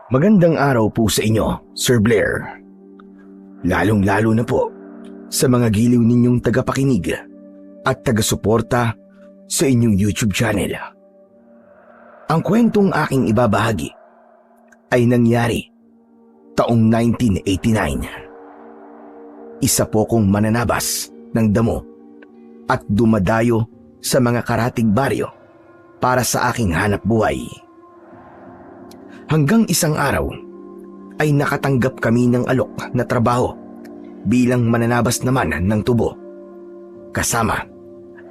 Magandang araw po sa inyo, Sir Blair. Lalong-lalo na po sa mga giliw ninyong tagapakinig at tagasuporta sa inyong YouTube channel. Ang kwentong aking ibabahagi ay nangyari taong 1989. Isa po kong mananabas ng damo at dumadayo sa mga karatig baryo para sa aking hanap buhay. Hanggang isang araw ay nakatanggap kami ng alok na trabaho bilang mananabas naman ng tubo. Kasama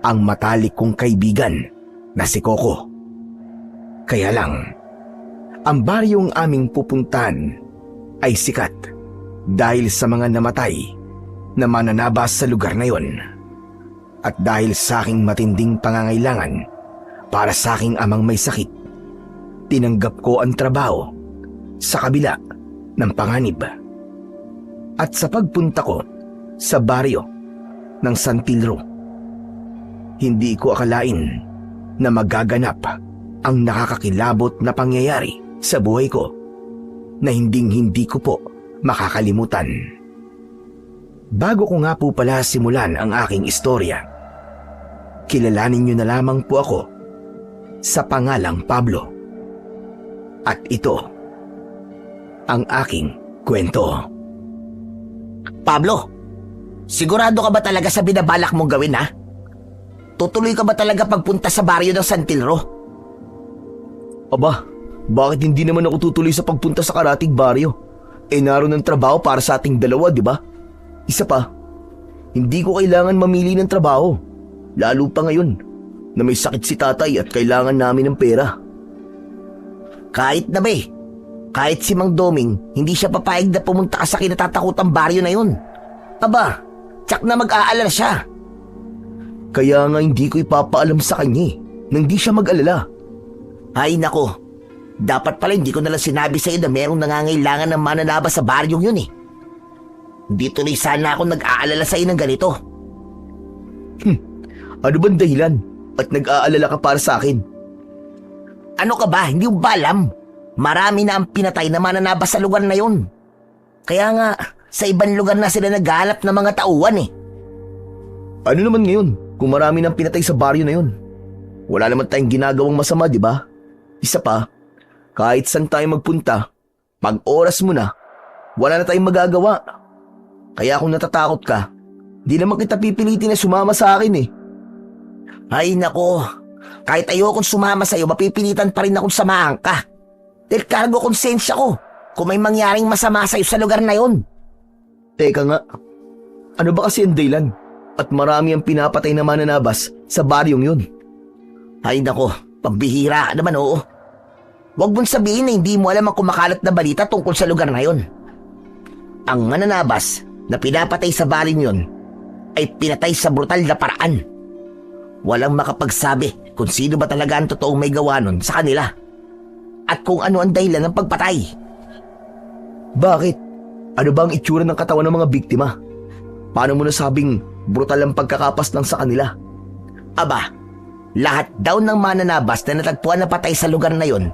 ang matalik kong kaibigan na si Coco. Kaya lang, ang baryong aming pupuntahan ay sikat dahil sa mga namatay na mananabas sa lugar na yon. At dahil sa aking matinding pangangailangan para sa aking amang may sakit, tinanggap ko ang trabaho sa kabila ng panganib. At sa pagpunta ko sa baryo ng Santilro, hindi ko akalain na magaganap ang nakakakilabot na pangyayari sa buhay ko na hindi ko po makakalimutan. Bago ko nga po pala simulan ang aking istorya, kilalanin niyo na lamang po ako sa pangalang Pablo. At ito ang aking kwento. Pablo, sigurado ka ba talaga sa binabalak mong gawin, ha? Tutuloy ka ba talaga pagpunta sa baryo ng Santilro? Aba, bakit hindi naman ako tutuloy sa pagpunta sa karatig baryo? Naroon ng trabaho para sa ating dalawa, di ba? Isa pa, hindi ko kailangan mamili ng trabaho. Lalo pa ngayon na may sakit si tatay at kailangan namin ng pera. Kahit na ba kahit si Mang Doming, hindi siya papayag na pumunta ka sa kinatatakutang baryo na yun. Aba, tsak na mag-aalala siya. Kaya nga hindi ko ipapaalam sa kanya nang di siya mag-alala. Ay nako, dapat pala hindi ko nalang sinabi sa iyo na merong nangangailangan ng mananabas sa baryong yun eh. Hindi tuloy sana ako nag-aalala sa iyo ng ganito. Ano bang dahilan at nag-aalala ka para sa akin? Ano ka ba? Hindi mo ba alam? Marami na ang pinatay na mananabas sa lugar na yun. Kaya nga, sa ibang lugar na sila naghahanap ng mga tauhan eh. Ano naman ngayon kung marami nang pinatay sa baryo na yun? Wala naman tayong ginagawang masama, di ba? Isa pa, kahit saan tayo magpunta, pag oras mo na, wala na tayong magagawa. Kaya kung natatakot ka, di naman kita pipilitin na sumama sa akin eh. Ay nako, kahit ayokong sumama sa'yo, mapipilitan pa rin akong samahan ka. Dahil kargo konsensya ko kung may mangyaring masama sa'yo sa lugar na yon. Teka nga, ano ba kasi ang dahilan? At marami ang pinapatay na mananabas sa baryong yun. Ay nako, pambihira ka naman, oo. Huwag mong sabihin na hindi mo alam ang kumakalat na balita tungkol sa lugar na yon. Ang mananabas na pinapatay sa baryong yon ay pinatay sa brutal na paraan. Walang makapagsabi kung sino ba talaga ang totoong may gawa nun sa kanila at kung ano ang dahilan ng pagpatay. Bakit? Ano ba ang itsura ng katawan ng mga biktima? Paano mo nasabing brutal ang pagkakapas lang sa kanila? Aba, lahat daw ng mananabas na natagpuan na patay sa lugar na yon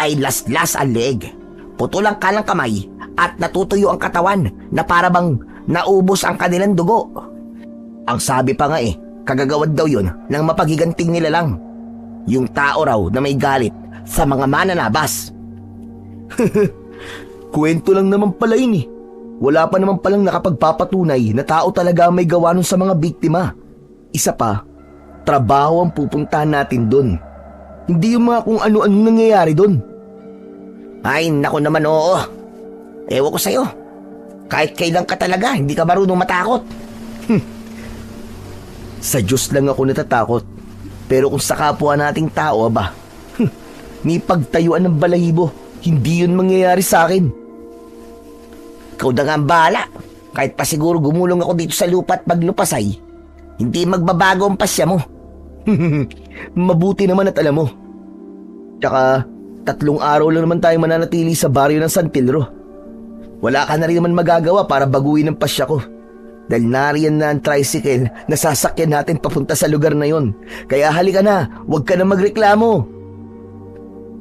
ay laslas ang leeg, putol ang kalang kamay at natutuyo ang katawan na para bang naubos ang kanilang dugo. Ang sabi pa nga kagagawad daw yun ng mapaghiganting nila lang. Yung tao raw na may galit sa mga mananabas. Kwento lang naman pala yun eh. Wala pa naman palang nakapagpapatunay na tao talaga may gawa nun sa mga biktima. Isa pa, trabaho ang pupuntahan natin dun. Hindi yung mga kung ano-ano nangyayari dun. Ay nako naman, oo. Ewan ko sa'yo. Kahit kailan ka talaga, hindi ka marunong matakot. Sa Diyos lang ako natatakot. Pero kung sa kapwa nating tao, may pagtayuan ng balahibo, hindi yun mangyayari sa akin. Ikaw na nga ang bahala. Kahit pa siguro gumulong ako dito sa lupa at maglupasay, hindi magbabago ang pasya mo. Mabuti naman at alam mo. Tsaka, 3 araw lang naman tayo mananatili sa baryo ng Santilro. Wala ka na rin naman magagawa para baguhin ang pasya ko. Dahil nariyan na ang tricycle na sasakyan natin papunta sa lugar na yon. Kaya halika na, huwag ka na magreklamo.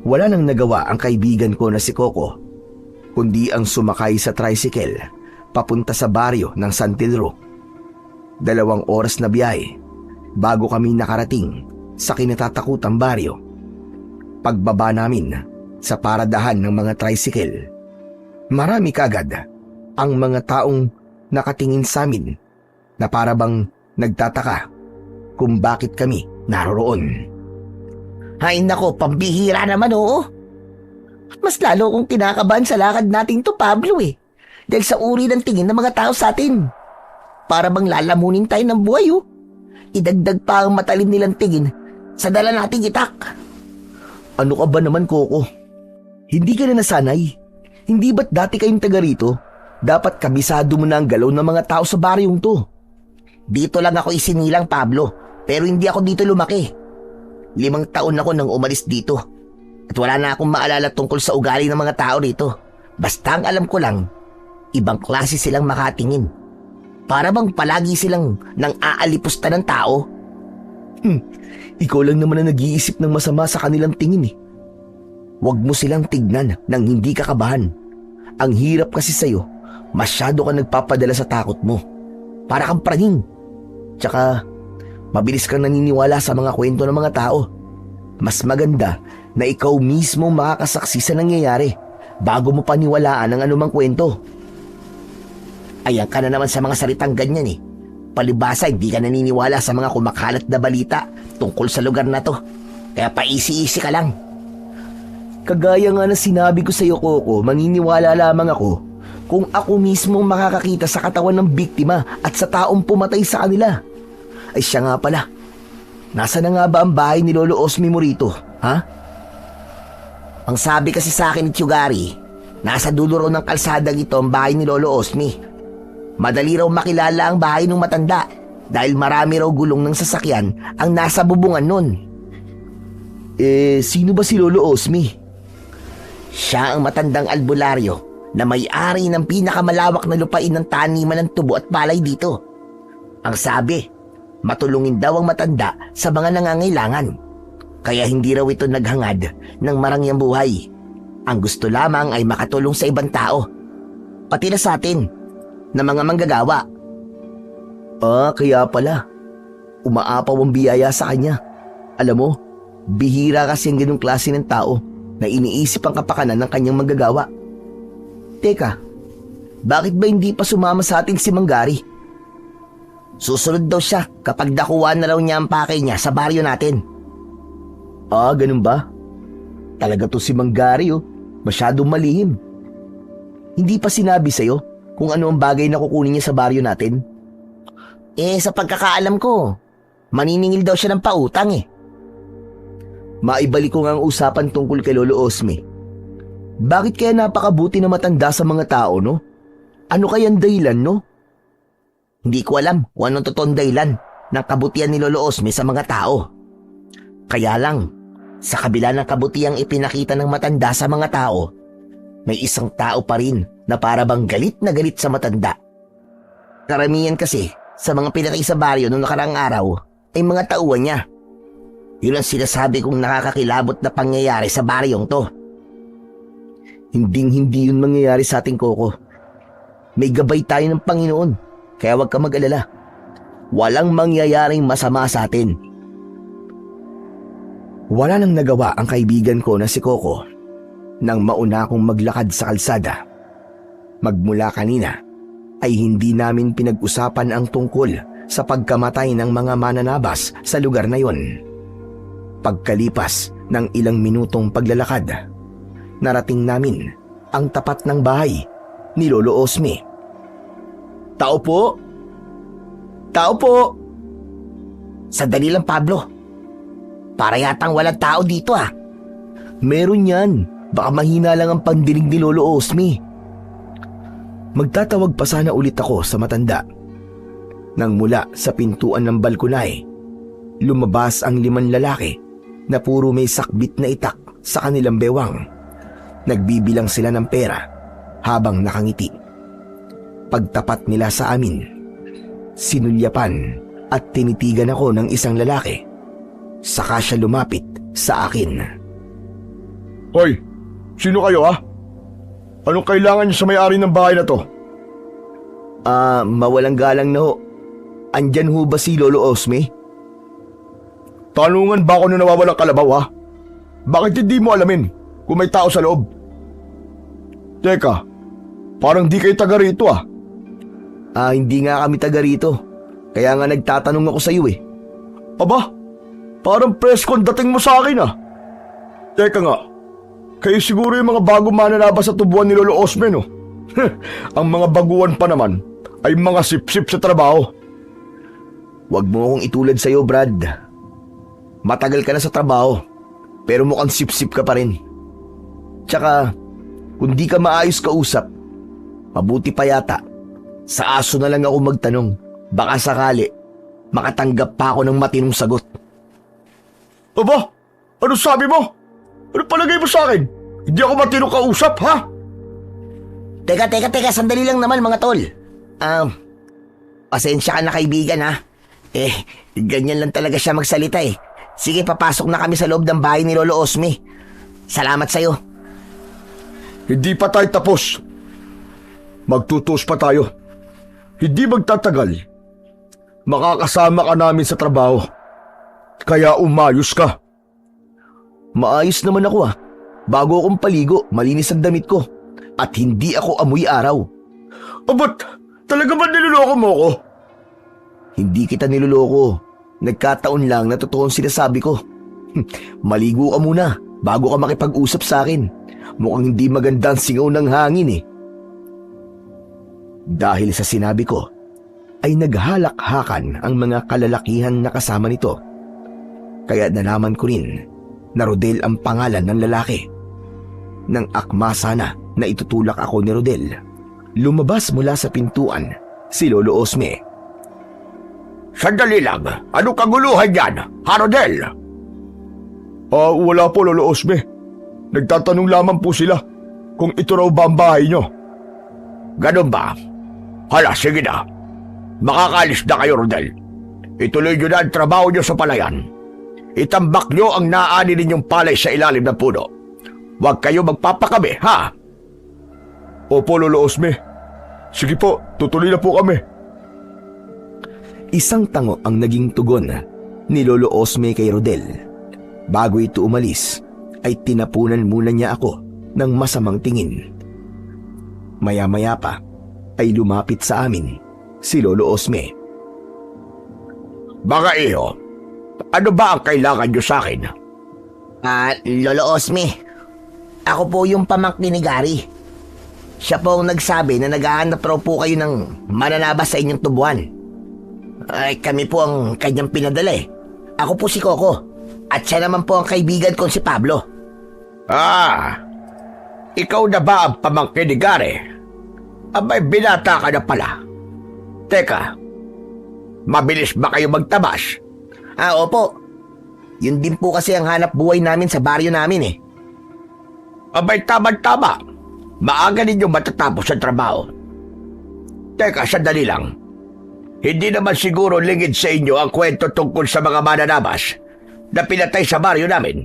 Wala nang nagawa ang kaibigan ko na si Coco kundi ang sumakay sa tricycle papunta sa baryo ng San Pedro. 2 oras na biyahe bago kami nakarating sa kinatatakutang baryo. Pagbaba namin sa paradahan ng mga tricycle, marami kagad ang mga taong nakatingin sa amin na para bang nagtataka kung bakit kami naroroon. Hay nako, pambihira naman oo. Mas lalo kong kinakabahan sa lakad natin to, Pablo eh. Dahil sa uri ng tingin ng mga tao sa atin. Para bang lalamunin tayo ng buhay oh. Idagdag pa ang matalim nilang tingin sa dala nating itak. Ano ka ba naman, Coco? Hindi ka na nasanay? Hindi ba't dati kayong taga rito? Dapat kabisado mo na ang galaw ng mga tao sa baryong to. Dito lang ako isinilang, Pablo. Pero hindi ako dito lumaki. 5 taon ako nang umalis dito. At wala na akong maalala tungkol sa ugali ng mga tao rito. Basta ang alam ko lang, ibang klase silang makatingin. Para bang palagi silang nang aalipusta ng tao. Ikaw lang naman na nag-iisip ng masama sa kanilang tingin eh. Huwag mo silang tignan nang hindi kakabahan. Ang hirap kasi sa'yo, masyado ka nagpapadala sa takot mo. Para kang pranging. Tsaka, mabilis kang naniniwala sa mga kwento ng mga tao. Mas maganda na ikaw mismo makakasaksi sa nangyayari bago mo paniwalaan ang anumang kwento. Ayan ka na naman sa mga salitang ganyan eh. Palibasa hindi ka naniniwala sa mga kumakalat na balita tungkol sa lugar na to. Kaya paisi-isi ka lang. Kagaya nga na sinabi ko sa iyo, Coco, maniniwala lamang ako kung ako mismo makakakita sa katawan ng biktima at sa taong pumatay sa kanila. Ay siya nga pala. Nasa na nga ba ang bahay ni Lolo Osmi mo rito, ha? Ang sabi kasi sa akin ni Tiyugari, nasa dulo raw ng kalsadang ito ang bahay ni Lolo Osmi. Madali raw makilala ang bahay ng matanda dahil marami raw gulong ng sasakyan ang nasa bubungan nun. Sino ba si Lolo Osmi? Siya ang matandang albularyo na may-ari ng pinakamalawak na lupain ng taniman ng tubo at palay dito. Ang sabi, matulungin daw ang matanda sa mga nangangailangan. Kaya hindi raw ito naghangad ng marangyang buhay. Ang gusto lamang ay makatulong sa ibang tao. Pati na sa atin, na mga manggagawa. Kaya pala. Umaapaw ang biyaya sa kanya. Alam mo, bihira kasi ang ganung klase ng tao na iniisip ang kapakanan ng kanyang manggagawa. Teka, bakit ba hindi pa sumama sa atin si Manggari? Susunod daw siya kapag nakuha na raw niya ang pakay niya sa baryo natin. Ganun ba? Talaga to si Manggari oh. Masyadong malihim. Hindi pa sinabi sa'yo kung ano ang bagay na kukunin niya sa baryo natin? Sa pagkakaalam ko, maniningil daw siya ng pautang eh. Maibalik ko nga ang usapan tungkol kay Lolo Osmi. Bakit kaya napakabuti na matanda sa mga tao, no? Ano kayang dahilan, no? Hindi ko alam kung anong totoong dahilan ng kabutihan ni Lolo Osmi sa mga tao. Kaya lang, sa kabila ng kabutihang ipinakita ng matanda sa mga tao, may isang tao pa rin na para bang galit na galit sa matanda. Karamihan kasi sa mga pinatay sa baryo noong nakaraang araw ay mga tauhan niya. Yun ang sinasabi kong nakakakilabot na pangyayari sa baryong to. Hinding-hindi yun mangyayari sa ating Coco. May gabay tayo ng Panginoon, kaya huwag ka mag-alala. Walang mangyayaring masama sa atin. Wala nang nagawa ang kaibigan ko na si Coco nang mauna akong maglakad sa kalsada. Magmula kanina ay hindi namin pinag-usapan ang tungkol sa pagkamatay ng mga mananabas sa lugar na yon. Pagkalipas ng ilang minutong paglalakad, narating namin ang tapat ng bahay ni Lolo Osmi. Tao po! Tao po! Sandali lang, Pablo. Para yatang walang tao dito ah. Meron yan. Baka mahina lang ang pandinig ni Lolo Osmi. Magtatawag pa sana ulit ako sa matanda. Nang mula sa pintuan ng balkonay, lumabas ang 5 lalaki na puro may sakbit na itak sa kanilang bewang. Nagbibilang sila ng pera habang nakangiti. Pagtapat nila sa amin, sinulyapan at tinitigan ako ng isang lalaki. Saka siya lumapit sa akin. Hoy! Sino kayo Anong kailangan niyo sa may-ari ng bahay na to? Mawalang galang na ho. Andyan ho ba si Lolo Osme? Tanungan ba ako na nawawalang kalabaw ha? Bakit hindi mo alamin kung may tao sa loob? Teka, parang di kayo taga rito ah. Hindi nga kami taga rito. Kaya nga nagtatanong ako sa iyo eh. Aba, parang presko ang dating mo sa akin ah. Teka nga, kayo siguro yung mga bagong mananabas sa tubuan ni Lolo Osme no? Ang mga baguhan pa naman ay mga sip-sip sa trabaho. Huwag mo akong itulad sa iyo, Brad. Matagal ka na sa trabaho, pero mukhang sip-sip ka pa rin. Tsaka, kung di ka maayos kausap, mabuti pa yata, sa aso na lang ako magtanong. Baka sakali, makatanggap pa ako ng matinong sagot. Aba, ano sabi mo? Ano palagay mo sa akin? Hindi ako matinong kausap ha? Teka, sandali lang naman mga tol. Pasensya ka na kaibigan ha. Ganyan lang talaga siya magsalita eh. Sige, papasok na kami sa loob ng bahay ni Lolo Osme. Salamat sa'yo. Hindi pa tayo tapos. Magtutuos pa tayo. Hindi magtatagal. Makakasama ka namin sa trabaho. Kaya umayos ka. Maayos naman ako ah. Bago akong paligo, malinis ang damit ko. At hindi ako amoy araw. Ba't talaga ba niloloko mo ko? Hindi kita niloloko. Nagkataon lang na totoo ang sinasabi ko. Maligo ka muna bago ka makipag-usap sa akin. Mukhang hindi maganda ang singaw ng hangin eh. Dahil sa sinabi ko, ay naghalakhakan ang mga kalalakihan na kasama nito. Kaya nalaman ko rin na Rodel ang pangalan ng lalaki. Nang akma sana na itutulak ako ni Rodel, lumabas mula sa pintuan si Lolo Osme. Sandali lang, ano kaguluhan yan, ha Rodel? Wala po Lolo Osme. Nagtatanong lamang po sila kung ito raw ba ang bahay nyo. Ganun ba? Hala, sige na. Makakalis na kayo Rodel. Ituloy nyo na ang trabaho nyo sa palayan. Itambak nyo ang naani ninyong palay sa ilalim ng puno. Huwag kayo magpapakabi, ha? Opo, Lolo Osme. Sige po, tutuloy na po kami. Isang tango ang naging tugon ni Lolo Osme kay Rodel. Bago ito umalis, ay tinapunan muna niya ako ng masamang tingin. Maya-maya pa ay lumapit sa amin si Lolo Osme. Mga iyo, ano ba ang kailangan nyo sa akin? Lolo Osme, ako po yung pamangkin ni Gary. Siya po ang nagsabi na naghahanap raw po kayo ng mananabas sa inyong tubuan. Ay, kami po ang kanyang pinadala eh. Ako po si Coco. At siya naman po ang kaibigan kong si Pablo. Ikaw na ba ang pamangkin ni Gary? Abay, binata ka na pala. Teka, mabilis ba kayo magtabas? Opo. Yun din po kasi ang hanap buhay namin sa baryo namin eh. Abay, tama-tama. Maaga ninyo matatapos ang trabaho. Teka, sandali lang. Hindi naman siguro lingid sa inyo ang kwento tungkol sa mga mananabas na pinatay sa baryo namin.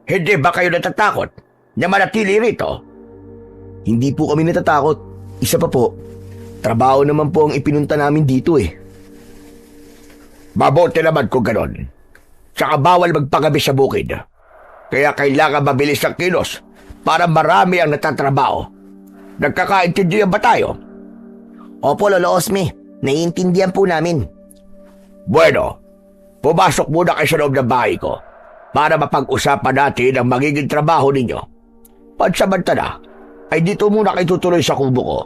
Hindi ba kayo natatakot na manatili rito? Hindi po kami natatakot. Isa pa po, trabaho naman po ang ipinunta namin dito eh. Mabuti naman kung ganon. Tsaka bawal magpagabi sa bukid. Kaya kailangan mabilis ang kilos para marami ang natatrabaho. Nagkakaintindihan ba tayo? Opo, Lolo Osme. Naiintindihan po namin. Bueno, pumasok muna kayo sa loob ng bahay ko para mapag-usapan natin ang magiging trabaho ninyo. Pansamantala, ay dito muna kayo tutuloy sa kubo ko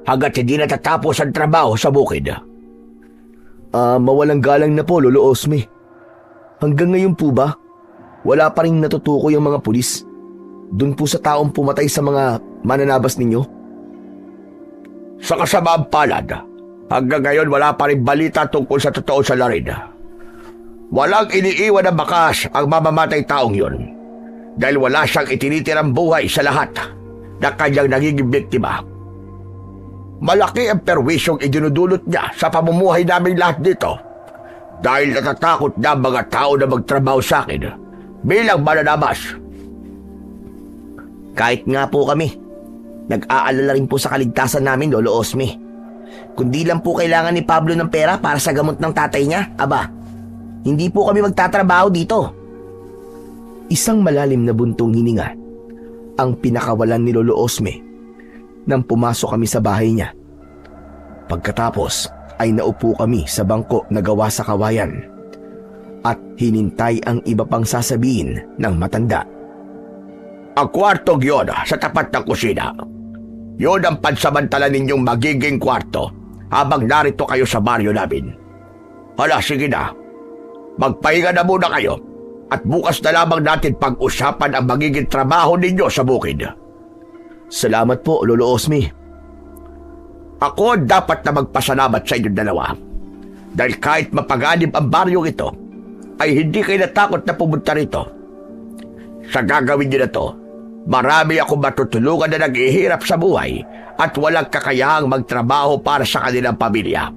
hanggat hindi natatapos ang trabaho sa bukid. Mawalang galang na po, Lolo Osme. Hanggang ngayon po ba, wala pa rin natutukoy ang mga pulis dun po sa taong pumatay sa mga mananabas ninyo? Sa kasamaang palad, hanggang ngayon wala pa rin balita tungkol sa totoo sa larin. Walang iniiwan na bakas ang mamamatay taong yun dahil wala siyang itinitirang buhay sa lahat na kanyang nagiging biktima. Malaki ang perwisyong idinudulot niya sa pamumuhay namin lahat dito dahil natatakot na mga tao na magtrabaho sa akin bilang mananabas. Kahit nga po kami, Nag-aalala rin po sa kaligtasan namin, Lolo Osme. Kundi lang po kailangan ni Pablo ng pera para sa gamot ng tatay niya, aba, hindi po kami magtatrabaho dito. Isang malalim na buntong hininga ang pinakawalan ni Lolo Osme nang pumasok kami sa bahay niya. Pagkatapos ay naupo kami sa bangko na gawa sa kawayan at hinintay ang iba pang sasabihin ng matanda. Ang kwartong yun sa tapat ng kusina. Yun ang pansamantala ninyong magiging kwarto habang narito kayo sa baryo namin. Hala, sige na. Magpahinga na muna kayo at bukas na lamang natin pag-usapan ang magiging trabaho ninyo sa bukid. Salamat po, Lolo Osme. Ako dapat na magpasalamat sa inyong dalawa. Dahil kahit mapaganib ang baryong ito, ay hindi kayo natakot na pumunta rito. Sa gagawin nyo na to, marami akong matutulungan na naghihirap sa buhay at walang kakayahang magtrabaho para sa kanilang pamilya.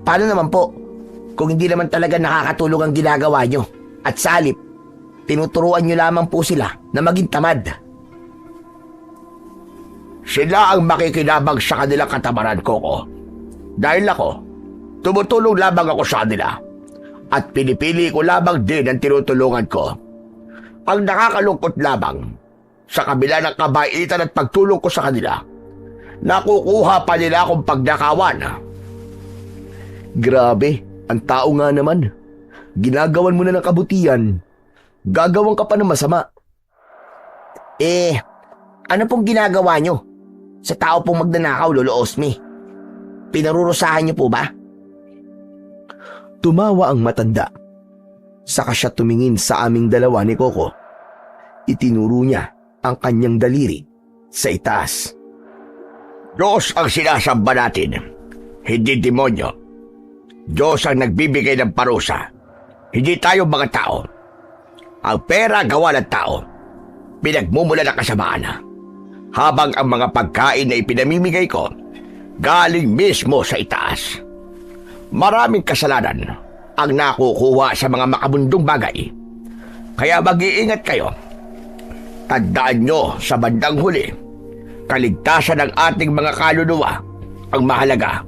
Paano naman po? Kung hindi naman talaga nakakatulong ang ginagawa nyo at sa halip, tinuturuan nyo lamang po sila na maging tamad. Sila ang makikinabang sa kanilang katamaran, Koko. Dahil ako, tumutulong lamang ako sa kanila at pinipili ko lamang din ang tinutulungan ko. Ang nakakalungkot lamang, sa kabila ng kabaitan at pagtulong ko sa kanila, nakukuha pa nila akong pagnakawan. Grabe, ang tao nga naman. Ginagawan mo na ng kabutihan, gagawan ka pa ng masama. Ano pong ginagawa nyo sa tao pong magnanakaw, Lolo Osme? Pinarurusahan niyo po ba? Tumawa ang matanda. Saka siya tumingin sa aming dalawa ni Coco. Itinuro niya ang kanyang daliri sa itaas. Diyos ang sinasamba natin, hindi demonyo. Diyos ang nagbibigay ng parusa, hindi tayo mga tao. Ang pera gawa ng tao, pinagmumula ng kasamaan. Habang ang mga pagkain na ipinamimigay ko, galing mismo sa itaas. Maraming kasalanan ang nakukuha sa mga makabundong bagay. Kaya mag-iingat kayo. Tandaan nyo sa bandang huli, kaligtasan ng ating mga kaluluwa ang mahalaga.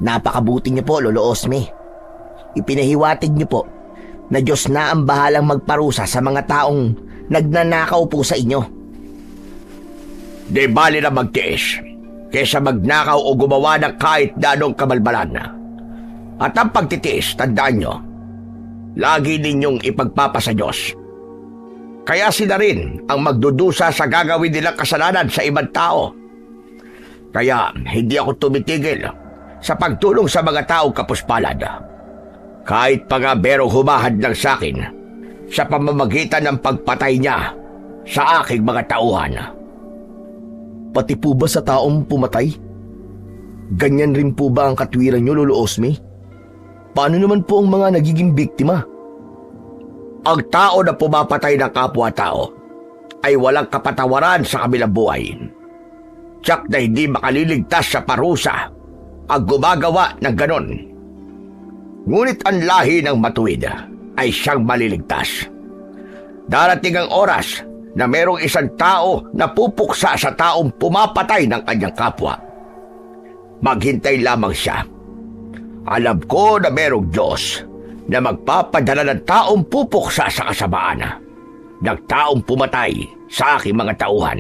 Napakabuti niyo po, Lolo Osme. Ipinahiwatig niyo po na Diyos na ang bahalang magparusa sa mga taong nagnanakaw po sa inyo. Di bali na magtiis kesa magnakaw o gumawa ng kahit na anong kabalbalan. At ang pagtitiis, tandaan nyo, lagi ninyong ipagpapasa Diyos. Kaya sila rin ang magdudusa sa gagawin nilang kasalanan sa ibang tao. Kaya hindi ako tumitigil sa pagtulong sa mga taong kapuspalad. Kahit pa nga merong humahad lang sa akin sa pamamagitan ng pagpatay niya sa aking mga tauhan. Pati po ba sa taong pumatay? Ganyan rin po ba ang katwiran niyo, Lolo Osme? Paano naman po ang mga nagiging biktima? Ang tao na pumapatay ng kapwa-tao ay walang kapatawaran sa kabilang buhay. Tiyak na hindi makaliligtas sa parusa ang gumagawa ng ganon. Ngunit ang lahi ng matuwid ay siyang maliligtas. Darating ang oras na merong isang tao na pupuksa sa taong pumapatay ng kanyang kapwa. Maghintay lamang siya. Alam ko na merong Diyos na magpapadala ng taong pupuksa sa kasamaan ng taong pumatay sa aking mga tauhan.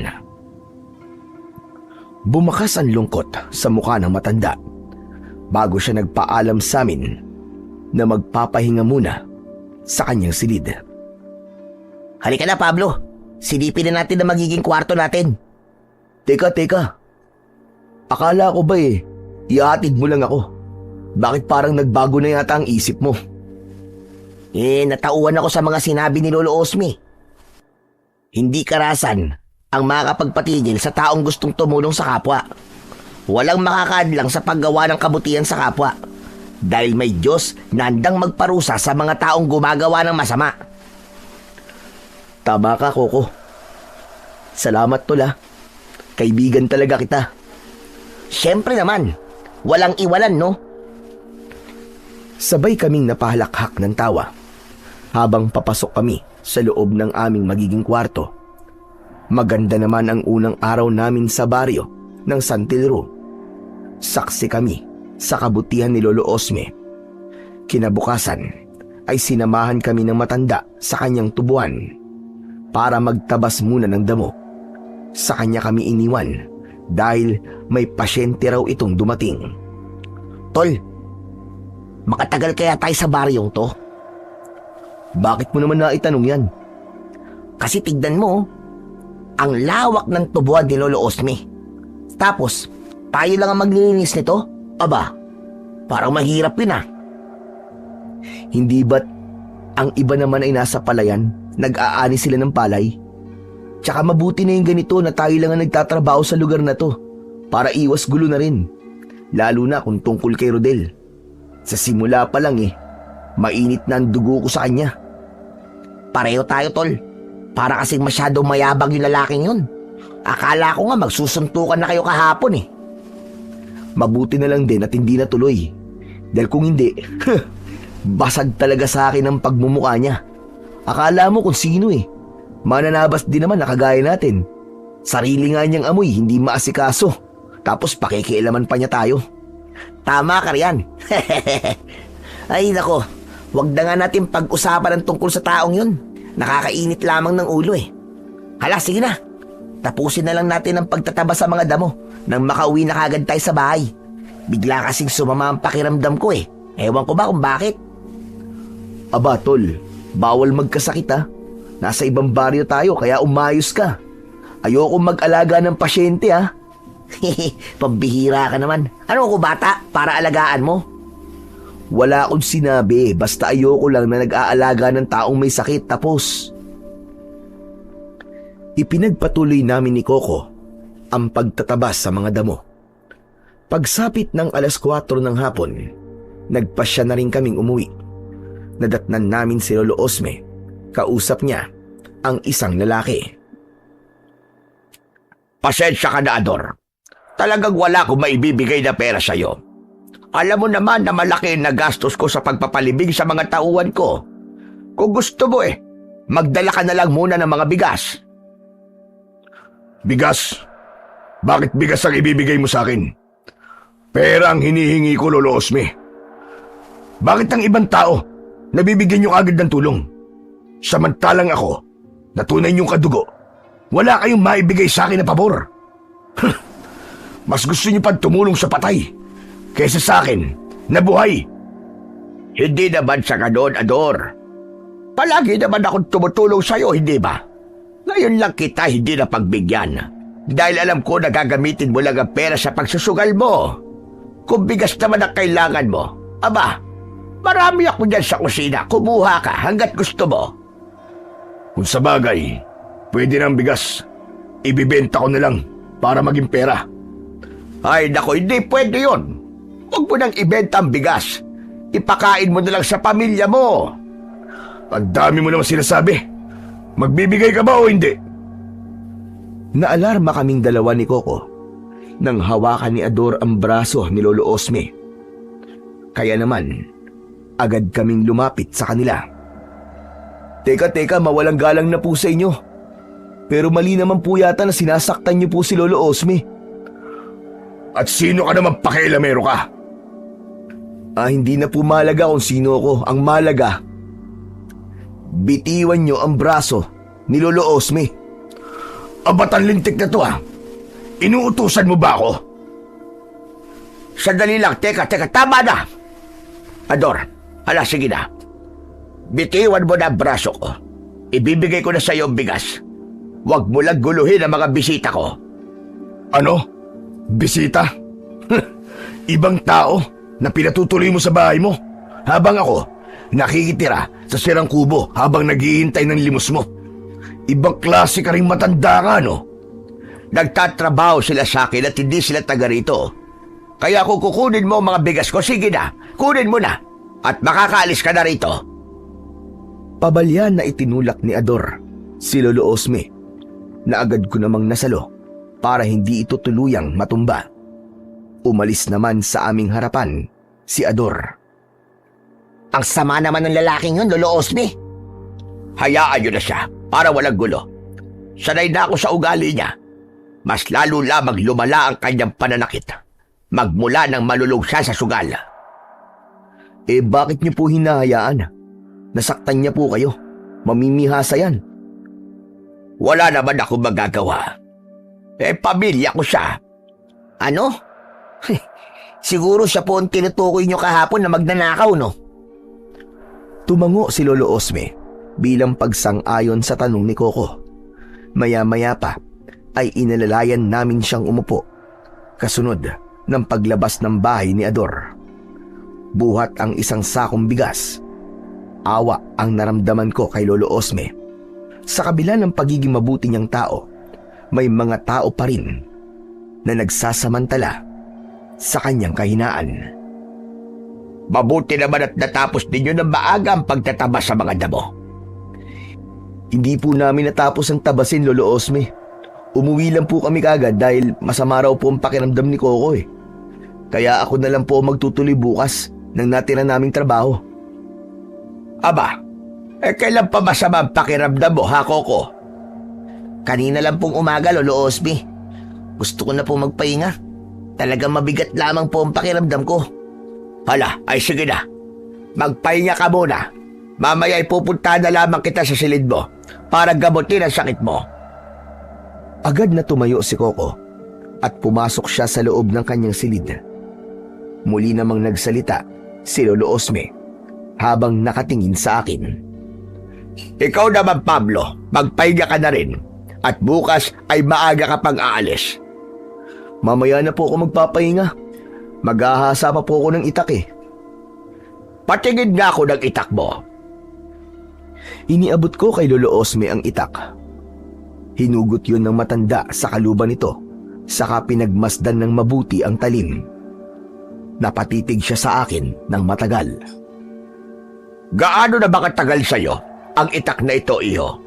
Bumakas ang lungkot sa mukha ng matanda bago siya nagpaalam sa amin na magpapahinga muna sa kanyang silid. Halika na, Pablo. Silipin na natin ang magiging kwarto natin. Teka. Akala ko ba ihatid mo lang ako? Bakit parang nagbago na yata ang isip mo? Natauhan ako sa mga sinabi ni Lolo Osme. Hindi karasan ang makakapagpatigil sa taong gustong tumulong sa kapwa. Walang makakadlang sa paggawa ng kabutihan sa kapwa. Dahil may Diyos na handang magparusa sa mga taong gumagawa ng masama. Tama ka, Coco. Salamat tol ha. Kaibigan talaga kita. Siyempre naman, walang iwalan, no? Sabay kaming napahalakhak ng tawa habang papasok kami sa loob ng aming magiging kwarto. Maganda naman ang unang araw namin sa baryo ng San Telro. Saksi kami sa kabutihan ni Lolo Osme. Kinabukasan ay sinamahan kami ng matanda sa kanyang tubuan para magtabas muna ng damo. Sa kanya kami iniwan dahil may pasyente raw itong dumating. Tol, makatagal kaya tayo sa baryong to? Bakit mo naman naitanong yan? Kasi tignan mo, ang lawak ng tubuan ni Lolo Osme. Tapos, tayo lang ang maglilinis nito? Aba, parang mahirap yun ah. Hindi ba't ang iba naman ay nasa palayan, nag-aani sila ng palay? Tsaka mabuti na yung ganito na tayo lang ang nagtatrabaho sa lugar na to para iwas gulo na rin. Lalo na kung tungkol kay Rodel. Sa simula pa lang mainit na ang dugo ko sa kanya. Pareho tayo, tol. Para kasing masyadong mayabang yung lalaking yun. Akala ko nga magsusuntukan na kayo kahapon eh. Mabuti na lang din at hindi natuloy. Dahil kung hindi, basag talaga sa akin ang pagmumukha niya. Akala mo kung sino Mananabas din naman na kagaya natin. Sarili nga niyang amoy, hindi maasikaso. Tapos pakikialaman pa niya tayo. Tama ka riyan. Ay nako, wag na nga natin pag-usapan ng tungkol sa taong yun. Nakakainit lamang ng ulo eh. Hala, sige na. Tapusin na lang natin ang pagtataba sa mga damo nang makauwi na kagad tayo sa bahay. Bigla kasing sumama ang pakiramdam ko eh. Ewan ko ba kung bakit. Aba tol, bawal magkasakit Nasa ibang baryo tayo kaya umayos ka. Ayoko mag-alaga ng pasyente Pambihira ka naman. Ano ko bata para alagaan mo? Wala akong sinabi, basta ayoko lang na nag-aalaga ng taong may sakit tapos. Ipinagpatuloy namin ni Coco ang pagtatabas sa mga damo. Pagsapit ng 4:00 ng hapon, nagpasya na rin kaming umuwi. Nadatnan namin si Lolo Osme. Kausap niya ang isang lalaki. Pasensya ka na, Ador. Talagang wala akong maibibigay na pera sa'yo. Alam mo naman na malaki na gastos ko sa pagpapalibing sa mga tauhan ko. Kung gusto mo magdala ka na lang muna ng mga bigas. Bigas? Bakit bigas ang ibibigay mo sa akin? Pera ang hinihingi ko, Lolo Osme. Bakit ang ibang tao nabibigyan niyo agad ng tulong? Samantalang ako, na tunay niyong kadugo, wala kayong maibigay sa akin na pabor. Mas gusto niyo pa tumulong sa patay kaysa sa akin na buhay. Hindi naman sa ganon, Ador. Palagi naman akong tumutulong sa'yo, hindi ba? Ngayon lang kita hindi na pagbigyan. Dahil alam ko na gagamitin mo lang ang pera sa pagsusugal mo. Kung bigas naman ang kailangan mo, aba, marami ako dyan sa kusina. Kumuha ka hanggat gusto mo. Kung sa bagay, pwede ng bigas. Ibibenta ko na lang para maging pera. Ay nako, hindi pwede yun. Huwag mo nang ibenta ang bigas. Ipakain mo na lang sa pamilya mo. Ang dami mo naman sinasabi. Magbibigay ka ba o hindi? Naalarma kaming dalawa ni Coco nang hawakan ni Ador ang braso ni Lolo Osme. Kaya naman, agad kaming lumapit sa kanila. Teka, mawalang galang na po sa inyo. Pero mali naman po yata na sinasaktan niyo po si Lolo Osme. At sino ka naman pakialamero ka? Hindi na po mahalaga kung sino ako. Ang mahalaga, bitiwan niyo ang braso ni Lolo Osme. Abatan lintik na to Inuutusan mo ba ako? Sandali lang, teka, tama na. Ador, hala sige na. Bitiwan mo na ang braso ko. Ibibigay ko na sa iyo ang bigas. Huwag mo lang guluhin ang mga bisita ko. Ano? Bisita? Ibang tao na pinatutuloy mo sa bahay mo, habang ako nakikitira sa sirang kubo habang naghihintay ng limos mo. Ibang klase ka rin matanda ka, no? Nagtatrabaho sila sa akin at hindi sila taga rito. Kaya kung kukunin mo ang mga bigas ko, sige na, kunin mo na. At makakaalis ka na rito. Pabalyan na itinulak ni Ador si Lolo Osme na agad ko namang nasalo para hindi ito tuluyang matumba. Umalis naman sa aming harapan si Ador. Ang sama naman ng lalaking yun, Lolo Osme. Hayaan nyo na siya para walang gulo. Sanay na ako sa ugali niya. Mas lalo lamang lumala ang kanyang pananakit. Magmula nang malulog siya sa sugal. Bakit niyo po hinahayaan? Nasaktan niya po kayo. Mamimihasa yan. Wala naman ako magagawa. Pamilya ko siya. Ano? Siguro siya po ang tinutukoy nyo kahapon na magnanakaw, no? Tumango si Lolo Osme bilang pagsang-ayon sa tanong ni Coco. Maya-maya pa ay inalalayan namin siyang umupo. Kasunod ng paglabas ng bahay ni Ador. Buhat ang isang sakong bigas. Awa ang naramdaman ko kay Lolo Osme. Sa kabila ng pagiging mabuti niyang tao, may mga tao pa rin na nagsasamantala sa kanyang kahinaan. Mabuti naman at natapos ninyo ng maaga ang pagtatabas sa mga damo. Hindi po namin natapos ang tabasin, Lolo Osme. Umuwi lang po kami kagad dahil masama raw po ang pakiramdam ni Coco eh. Kaya ako na lang po magtutuloy bukas ng natira naming trabaho. Aba, kailan pa masama ang pakiramdam mo, ha, Coco? Kanina lang pong umaga, Lolo Osme. Gusto ko na po magpahinga. Talagang mabigat lamang po ang pakiramdam ko. Hala, ay sige na. Magpahinga ka muna. Mamaya ipupunta na lamang kita sa silid mo para gamutin ang sakit mo. Agad na tumayo si Coco at pumasok siya sa loob ng kanyang silid. Muli namang nagsalita si Lolo Osme habang nakatingin sa akin. Ikaw naman, Pablo, magpahinga ka na rin at bukas ay maaga ka pang aalis. Mamaya na po ako magpapahinga. Maghahasa pa po ako ng itak eh. Patingin nga ako ng itak mo. Iniabot ko kay Lolo Osme ang itak. Hinugot yun ng matanda sa kaluban nito, saka pinagmasdan ng mabuti ang talim. Napatitig siya sa akin ng matagal. Gaano na ba katagal sa'yo ang itak na ito, iho?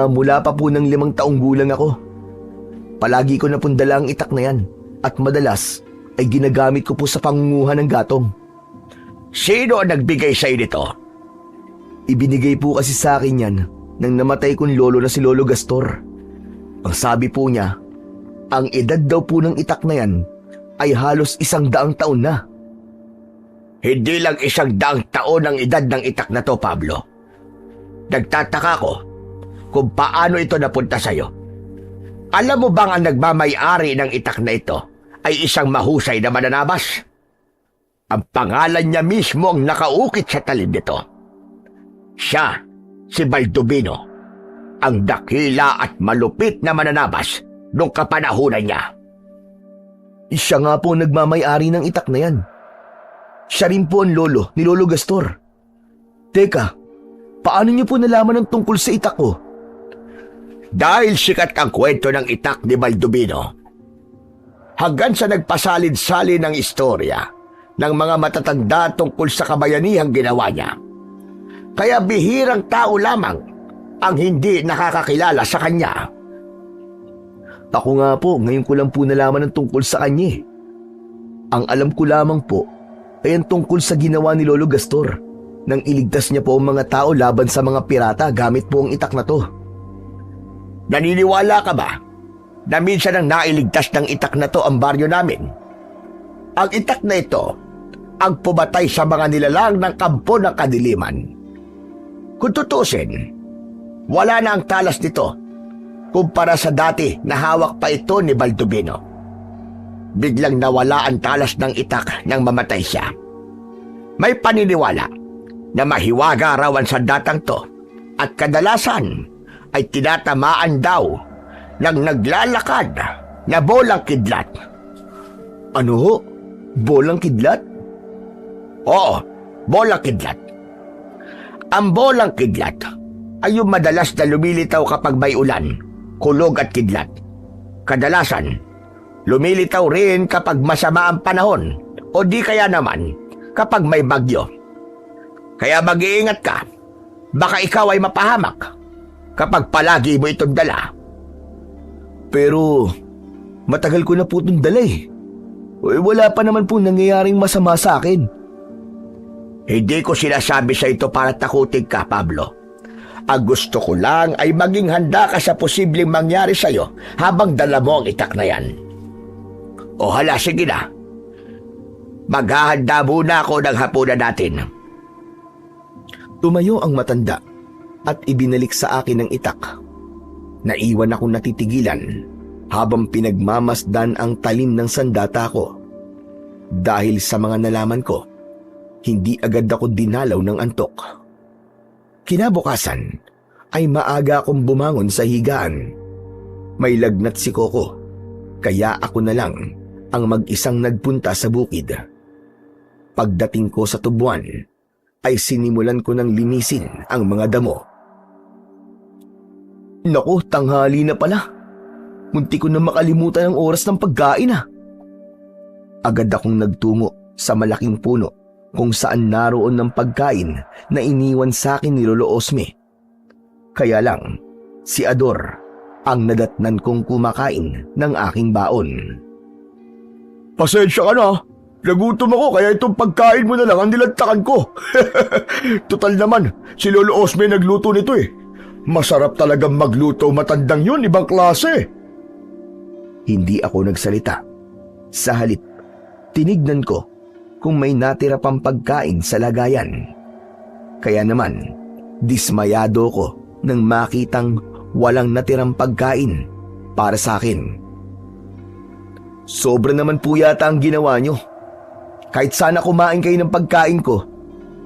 Mula pa po ng 5 taong gulang ako. Palagi ko na pundala ang itak na yan at madalas ay ginagamit ko po sa pangunguhan ng gatong. Sino ang nagbigay sa'yo nito? Ibinigay po kasi sa akin yan nang namatay kong lolo na si Lolo Gastor. Ang sabi po niya, ang edad daw po ng itak na yan ay halos 100 taon na. Hindi lang 100 taon ang edad ng itak na to, Pablo. Nagtataka ko kung paano ito napunta sa'yo. Alam mo bang ang nagmamay-ari ng itak na ito ay isang mahusay na mananabas? Ang pangalan niya mismo ang nakaukit sa talim nito. Siya, si Baldubino, ang dakila at malupit na mananabas noong kapanahunan niya. Siya nga po nagmamay-ari ng itak na yan. Siya rin po ang lolo ni Lolo Gastor. Teka, paano niyo po nalaman ang tungkol sa itak ko? Dahil sikat ang kwento ng itak ni Baldubino, hanggang sa nagpasalid-salin ng istorya ng mga matatanda tungkol sa kabayanihang ginawa niya. Kaya bihirang tao lamang ang hindi nakakakilala sa kanya. Ako nga po, ngayon ko lang po nalaman ang tungkol sa kanya. Ang alam ko lamang po ay ang tungkol sa ginawa ni Lolo Gastor nang iligtas niya po ang mga tao laban sa mga pirata gamit po ang itak na to. Naniniwala ka ba na minsan ang nailigtas ng itak na to ang baryo namin? Ang itak na ito ang pumatay sa mga nilalang ng kampo ng kadiliman. Kung tutusin, wala na ang talas nito kumpara sa dati na hawak pa ito ni Baldubino. Biglang nawala ang talas ng itak nang mamatay siya. May paniniwala na mahiwaga raw ang sandatang to at kadalasan ay tinatamaan daw ng naglalakad na bolang kidlat. Ano ho? Bolang kidlat? Oo, bolang kidlat. Ang bolang kidlat ay yung madalas na lumilitaw kapag may ulan, kulog at kidlat. Kadalasan, lumilitaw rin kapag masama ang panahon o di kaya naman kapag may bagyo. Kaya mag-iingat ka, baka ikaw ay mapahamak kapag palagi mo itong dala. Pero matagal ko na po itong dala eh. Wala pa naman po nangyayaring masama sa akin. Hindi ko sinasabi sa ito para takutin ka, Pablo. Ang gusto ko lang ay maging handa ka sa posibleng mangyari sa'yo habang dala mo ang itak na yan. O hala, sige na. Maghahanda muna ako ng hapunan natin. Tumayo ang matanda at ibinalik sa akin ang itak. Naiwan akong natitigilan habang pinagmamasdan ang talim ng sandata ko. Dahil sa mga nalaman ko, hindi agad ako dinalaw ng antok. Kinabukasan ay maaga akong bumangon sa higaan. May lagnat si Coco, kaya ako na lang ang mag-isang nagpunta sa bukid. Pagdating ko sa tubuan, ay sinimulan ko ng linisin ang mga damo. Naku, tanghali na pala. Munti ko na makalimutan ang oras ng pagkain Agad akong nagtungo sa malaking puno kung saan naroon ng pagkain na iniwan sa akin ni Lolo Osme. Kaya lang, si Ador ang nadatnan kong kumakain ng aking baon. Pasensya ka na. Nagutom ako kaya itong pagkain mo na lang ang nilantakan ko. Total naman, si Lolo Osme nagluto nito eh. Masarap talagang magluto, matandang yun, ibang klase. Hindi ako nagsalita. Sa halip, tinignan ko kung may natira pang pagkain sa lagayan. Kaya naman, dismayado ko nang makitang walang natirang pagkain para sa akin. Sobra naman po yata ang ginawa nyo. Kahit sana kumain kayo ng pagkain ko,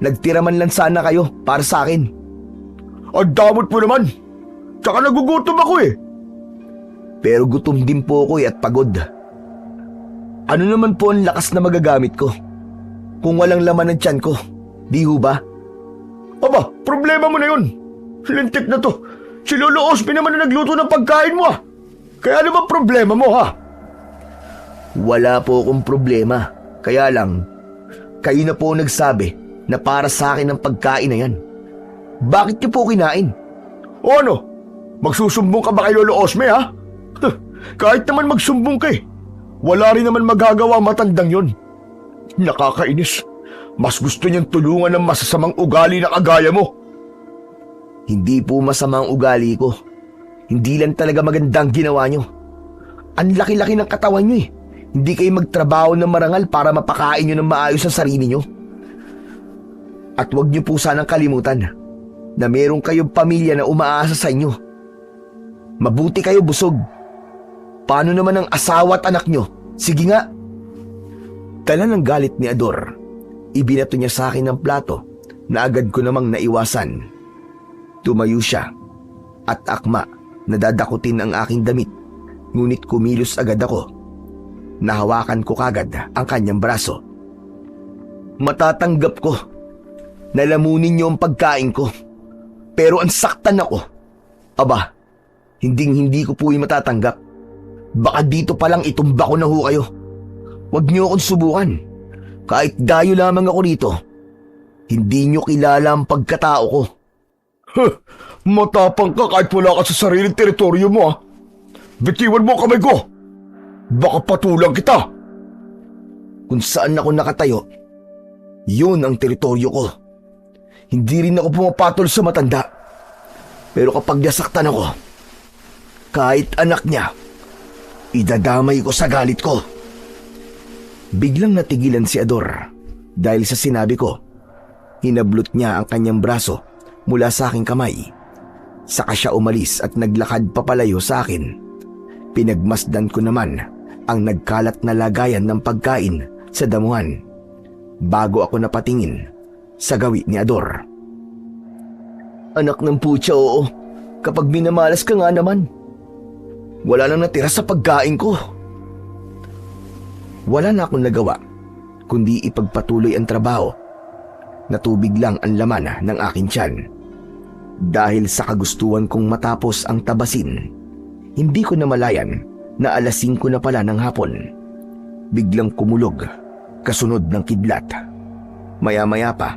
nagtira man lang sana kayo para sa akin. Ang damot mo naman. Tsaka nagugutom ako eh. Pero gutom din po ako at pagod. Ano naman po ang lakas na magagamit ko kung walang laman ng tiyan ko, di ho ba? Aba, problema mo na yun. Lintik na to. Si Lolo Osme naman na nagluto ng pagkain mo Kaya ano ba problema mo Wala po akong problema. Kaya lang, kayo na po nagsabi na para sa akin ang pagkain na yan. Bakit niyo po kinain? O ano? Magsusumbong ka ba kay Lolo Osme Kahit naman magsumbong ka wala rin naman magagawa matandang yon. Nakakainis. Mas gusto niyang tulungan ng masasamang ugali na kagaya mo. Hindi po masama ang ugali ko. Hindi lang talaga magandang ginawa niyo. Ang laki-laki ng katawan niyo Hindi kayo magtrabaho ng marangal para mapakain niyo ng maayos ang sarili niyo. At huwag niyo po sanang kalimutan na meron kayong pamilya na umaasa sa inyo. Mabuti kayo busog. Paano naman ang asawa at anak niyo? Sige nga. Dala ng galit ni Ador, ibinato niya sa akin ng plato na agad ko namang naiwasan. Tumayo siya at akma na dadakutin ang aking damit, ngunit kumilos agad ako. Nahawakan ko kagad ang kanyang braso. Matatanggap ko. Nalamunin niyo ang pagkain ko. Pero ang saktan ako. Aba, hindi ko po yung matatanggap. Baka dito palang itumba ko na ho kayo. Huwag niyo akong subukan. Kahit dayo lamang ako rito. Hindi niyo kilala ang pagkatao ko. Matapang ka kahit wala ka sa sariling teritoryo mo Bitiwan mo ang kamay ko. Baka patulang kita. Kung saan ako nakatayo, yun ang teritoryo ko. Hindi rin ako pumapatol sa matanda. Pero kapag nasaktan ako, kahit anak niya, idadamay ko sa galit ko. Biglang natigilan si Ador dahil sa sinabi ko. Hinablot niya ang kanyang braso mula sa aking kamay. Saka siya umalis at naglakad papalayo sa akin. Pinagmasdan ko naman ang nagkalat na lagayan ng pagkain sa damuhan bago ako napatingin sa gawi ni Ador. Anak ng putya, oo. Kapag minamalas ka nga naman. Wala nang natira sa pagkain ko. Wala na akong nagawa kundi ipagpatuloy ang trabaho. Natubig lang ang laman ng aking tiyan. Dahil sa kagustuhan kong matapos ang tabasin, hindi ko namalayan na 5:00 na pala ng hapon. Biglang kumulog, kasunod ng kidlat. Maya-maya pa,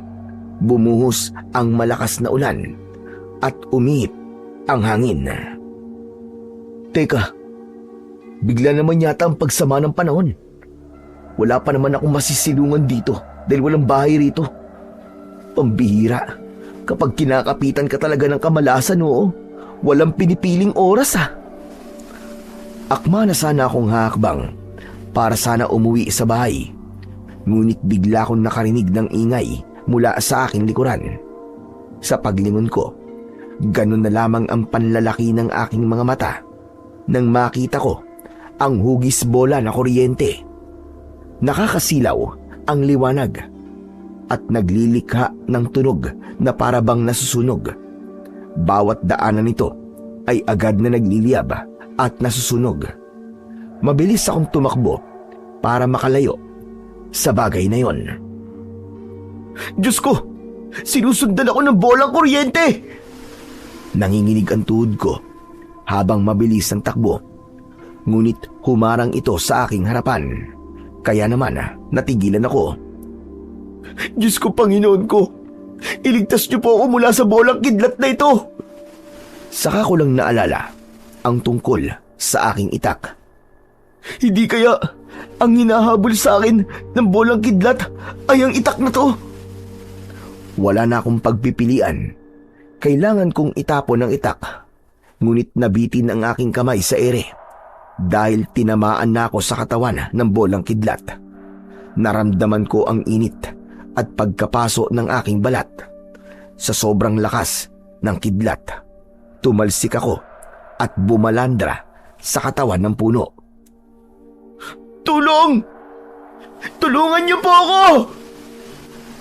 bumuhos ang malakas na ulan at umihip ang hangin. Teka, bigla naman yata ang pagsama ng panahon. Wala pa naman akong masisilungan dito dahil walang bahay rito. Pambihira, Kapag kinakapitan ka talaga ng kamalasan, oo, walang pinipiling oras Akma na sana akong hakbang para sana umuwi sa bahay. Ngunit bigla akong nakarinig ng ingay mula sa aking likuran. Sa paglingon ko, ganun na lamang ang panlalaki ng aking mga mata nang makita ko ang hugis bola na kuryente. Nakakasilaw ang liwanag at naglilikha ng tunog na parabang nasusunog. Bawat daanan nito ay agad na nagliliyab at nasusunog. Mabilis akong tumakbo para makalayo sa bagay na yon. Diyos ko! Sinusundan ako ng bolang kuryente! Nanginginig ang tuhod ko habang mabilis ang takbo. Ngunit humarang ito sa aking harapan. Kaya naman natigilan ako. Diyos ko, Panginoon ko! Iligtas niyo po ako mula sa bolang kidlat na ito! Saka ko lang naalala ang tungkol sa aking itak. Hindi kaya ang hinahabol sa akin ng bolang kidlat ay ang itak na to? Wala na akong pagpipilian. Kailangan kong itapon ang itak. Ngunit nabitin ang aking kamay sa ere dahil tinamaan na ako sa katawan ng bolang kidlat. Naramdaman ko ang init at pagkapaso ng aking balat. Sa sobrang lakas ng kidlat, tumalsik ako at bumalandra sa katawan ng puno. Tulong! Tulungan niyo po ako!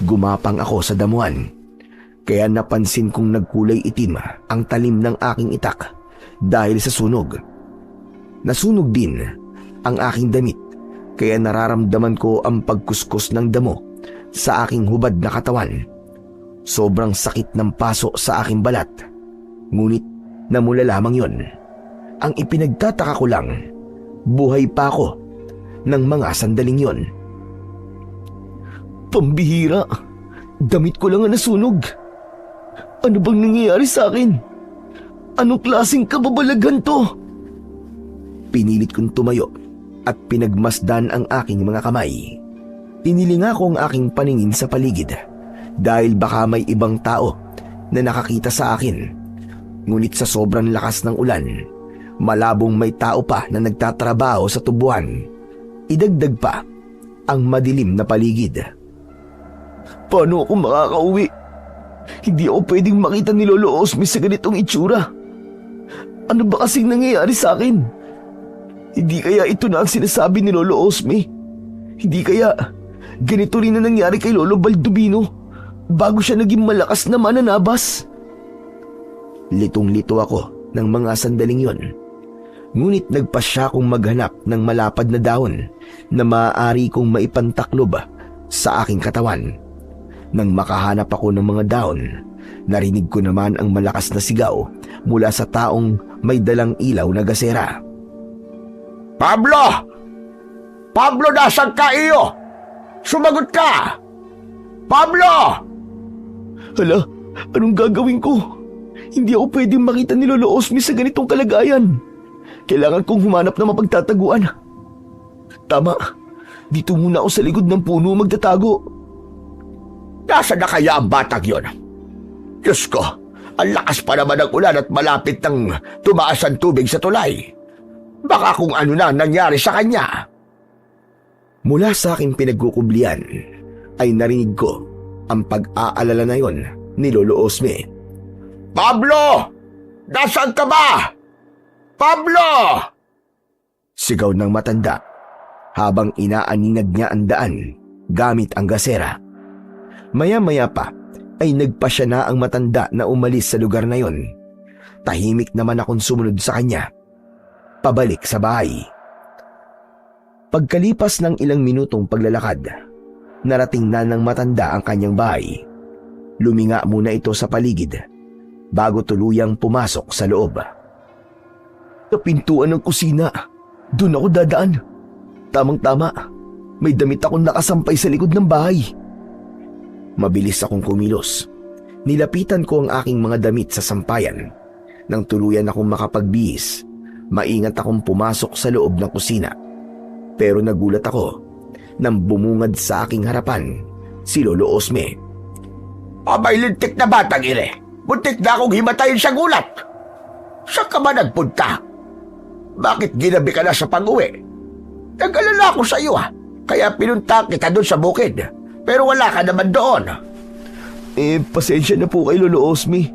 Gumapang ako sa damuhan, kaya napansin kong nagkulay itim ang talim ng aking itak dahil sa sunog. Nasunog din ang aking damit, kaya nararamdaman ko ang pagkuskus ng damo sa aking hubad na katawan. Sobrang sakit ng paso sa aking balat, ngunit namula lamang yon. Ang ipinagtataka ko lang, buhay pa ako ng mga sandaling yon. Pambihira, damit ko lang ang nasunog. Ano bang nangyayari sa akin? Anong klaseng kababalaghan to? Pinilit kong tumayo at pinagmasdan ang aking mga kamay. Inilinga ko ang aking paningin sa paligid dahil baka may ibang tao na nakakita sa akin. Ngunit sa sobrang lakas ng ulan, malabong may tao pa na nagtatrabaho sa tubuan. Idagdag pa ang madilim na paligid. Paano ako makakauwi? Hindi ako pwedeng makita ni Lolo Osme sa ganitong itsura. Ano ba kasing nangyayari sa akin? Hindi kaya ito na ang sinasabi ni Lolo Osme? Hindi kaya ganito rin na nangyari kay Lolo Baldubino bago siya naging malakas na mananabas? Litong-lito ako ng mga sandaling yon. Ngunit nagpasya kong maghanap ng malapad na dahon na maaari kong maipantaklob sa aking katawan. Nang makahanap ako ng mga dahon, narinig ko naman ang malakas na sigaw mula sa taong may dalang ilaw na gasera. Pablo! Pablo, nasaan ka iyo? Sumagot ka! Pablo! Hala, anong gagawin ko? Hindi ako pwedeng makita ni Lolo Osme sa ganitong kalagayan. Kailangan kong humanap na mapagtataguan. Tama, dito muna ako sa likod ng puno magtatago. Nasaan na kaya ang batang yon? Diyos ko, ang lakas pa naman ng ulan at malapit nang tumaas ang tubig sa tulay. Baka kung ano na nangyari sa kanya. Mula sa aking pinagkukublian ay narinig ko ang pag-aalala na yon ni Lolo Osme. Pablo! Nasaan ka ba? Pablo! Sigaw ng matanda habang inaaninag niya ang daan gamit ang gasera. Maya-maya pa ay nagpasya na ang matanda na umalis sa lugar na yon. Tahimik naman akong sumunod sa kanya, pabalik sa bahay. Pagkalipas ng ilang minutong paglalakad, narating na ng matanda ang kanyang bahay. Luminga muna ito sa paligid bago tuluyang pumasok sa loob. Sa pintuan ng kusina, doon ako dadaan. Tamang-tama, may damit akong nakasampay sa likod ng bahay. Mabilis akong kumilos. Nilapitan ko ang aking mga damit sa sampayan. Nang tuluyan akong makapagbihis, maingat akong pumasok sa loob ng kusina. Pero nagulat ako nang bumungad sa aking harapan si Lolo Osme. Abay lintik na batang ire. Muntik na akong himatayin sa gulat. Saan ka ba nagpunta? Bakit ginabi ka na sa pag-uwi? Nag-alala ako sa iyo kaya pinunta kita doon sa bukid. Pero wala ka naman doon. Pasensya na po kay Lolo Osmi.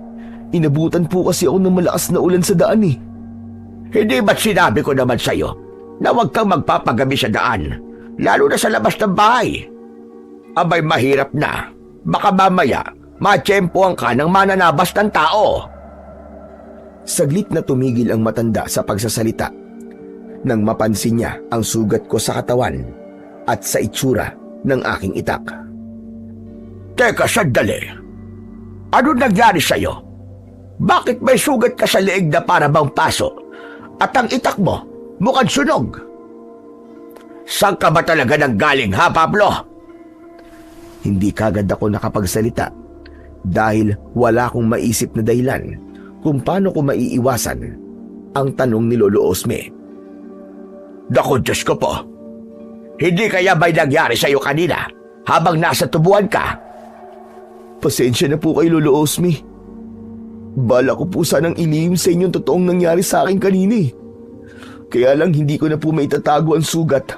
Inabutan po kasi ako ng malakas na ulan sa daan eh. Hindi ba't sinabi ko naman sa iyo na huwag kang magpapagabi sa daan, lalo na sa labas ng bahay? Abay mahirap na. Baka mamaya, matsyempohan ka ng mananabas ng tao. Saglit na tumigil ang matanda sa pagsasalita nang mapansin niya ang sugat ko sa katawan at sa itsura ng aking itak. Teka, sandali. Ano nangyari sa'yo? Bakit may sugat ka sa leeg na para bang paso at ang itak mo mukhang sunog? Saan ka ba talaga nanggaling, ha, Pablo? Hindi kagad ako nakapagsalita dahil wala akong maisip na dahilan kung paano ko maiiwasan ang tanong ni Lolo Osme. Naku, Diyos ko po. Hindi kaya ba'y nangyari sa'yo kanina habang nasa tubuan ka? Pasensya na po kay Lolo Osme. Bala ko po sanang ilihim sa inyo ang totoong nangyari sa akin kanina eh. Kaya lang hindi ko na po maitatago ang sugat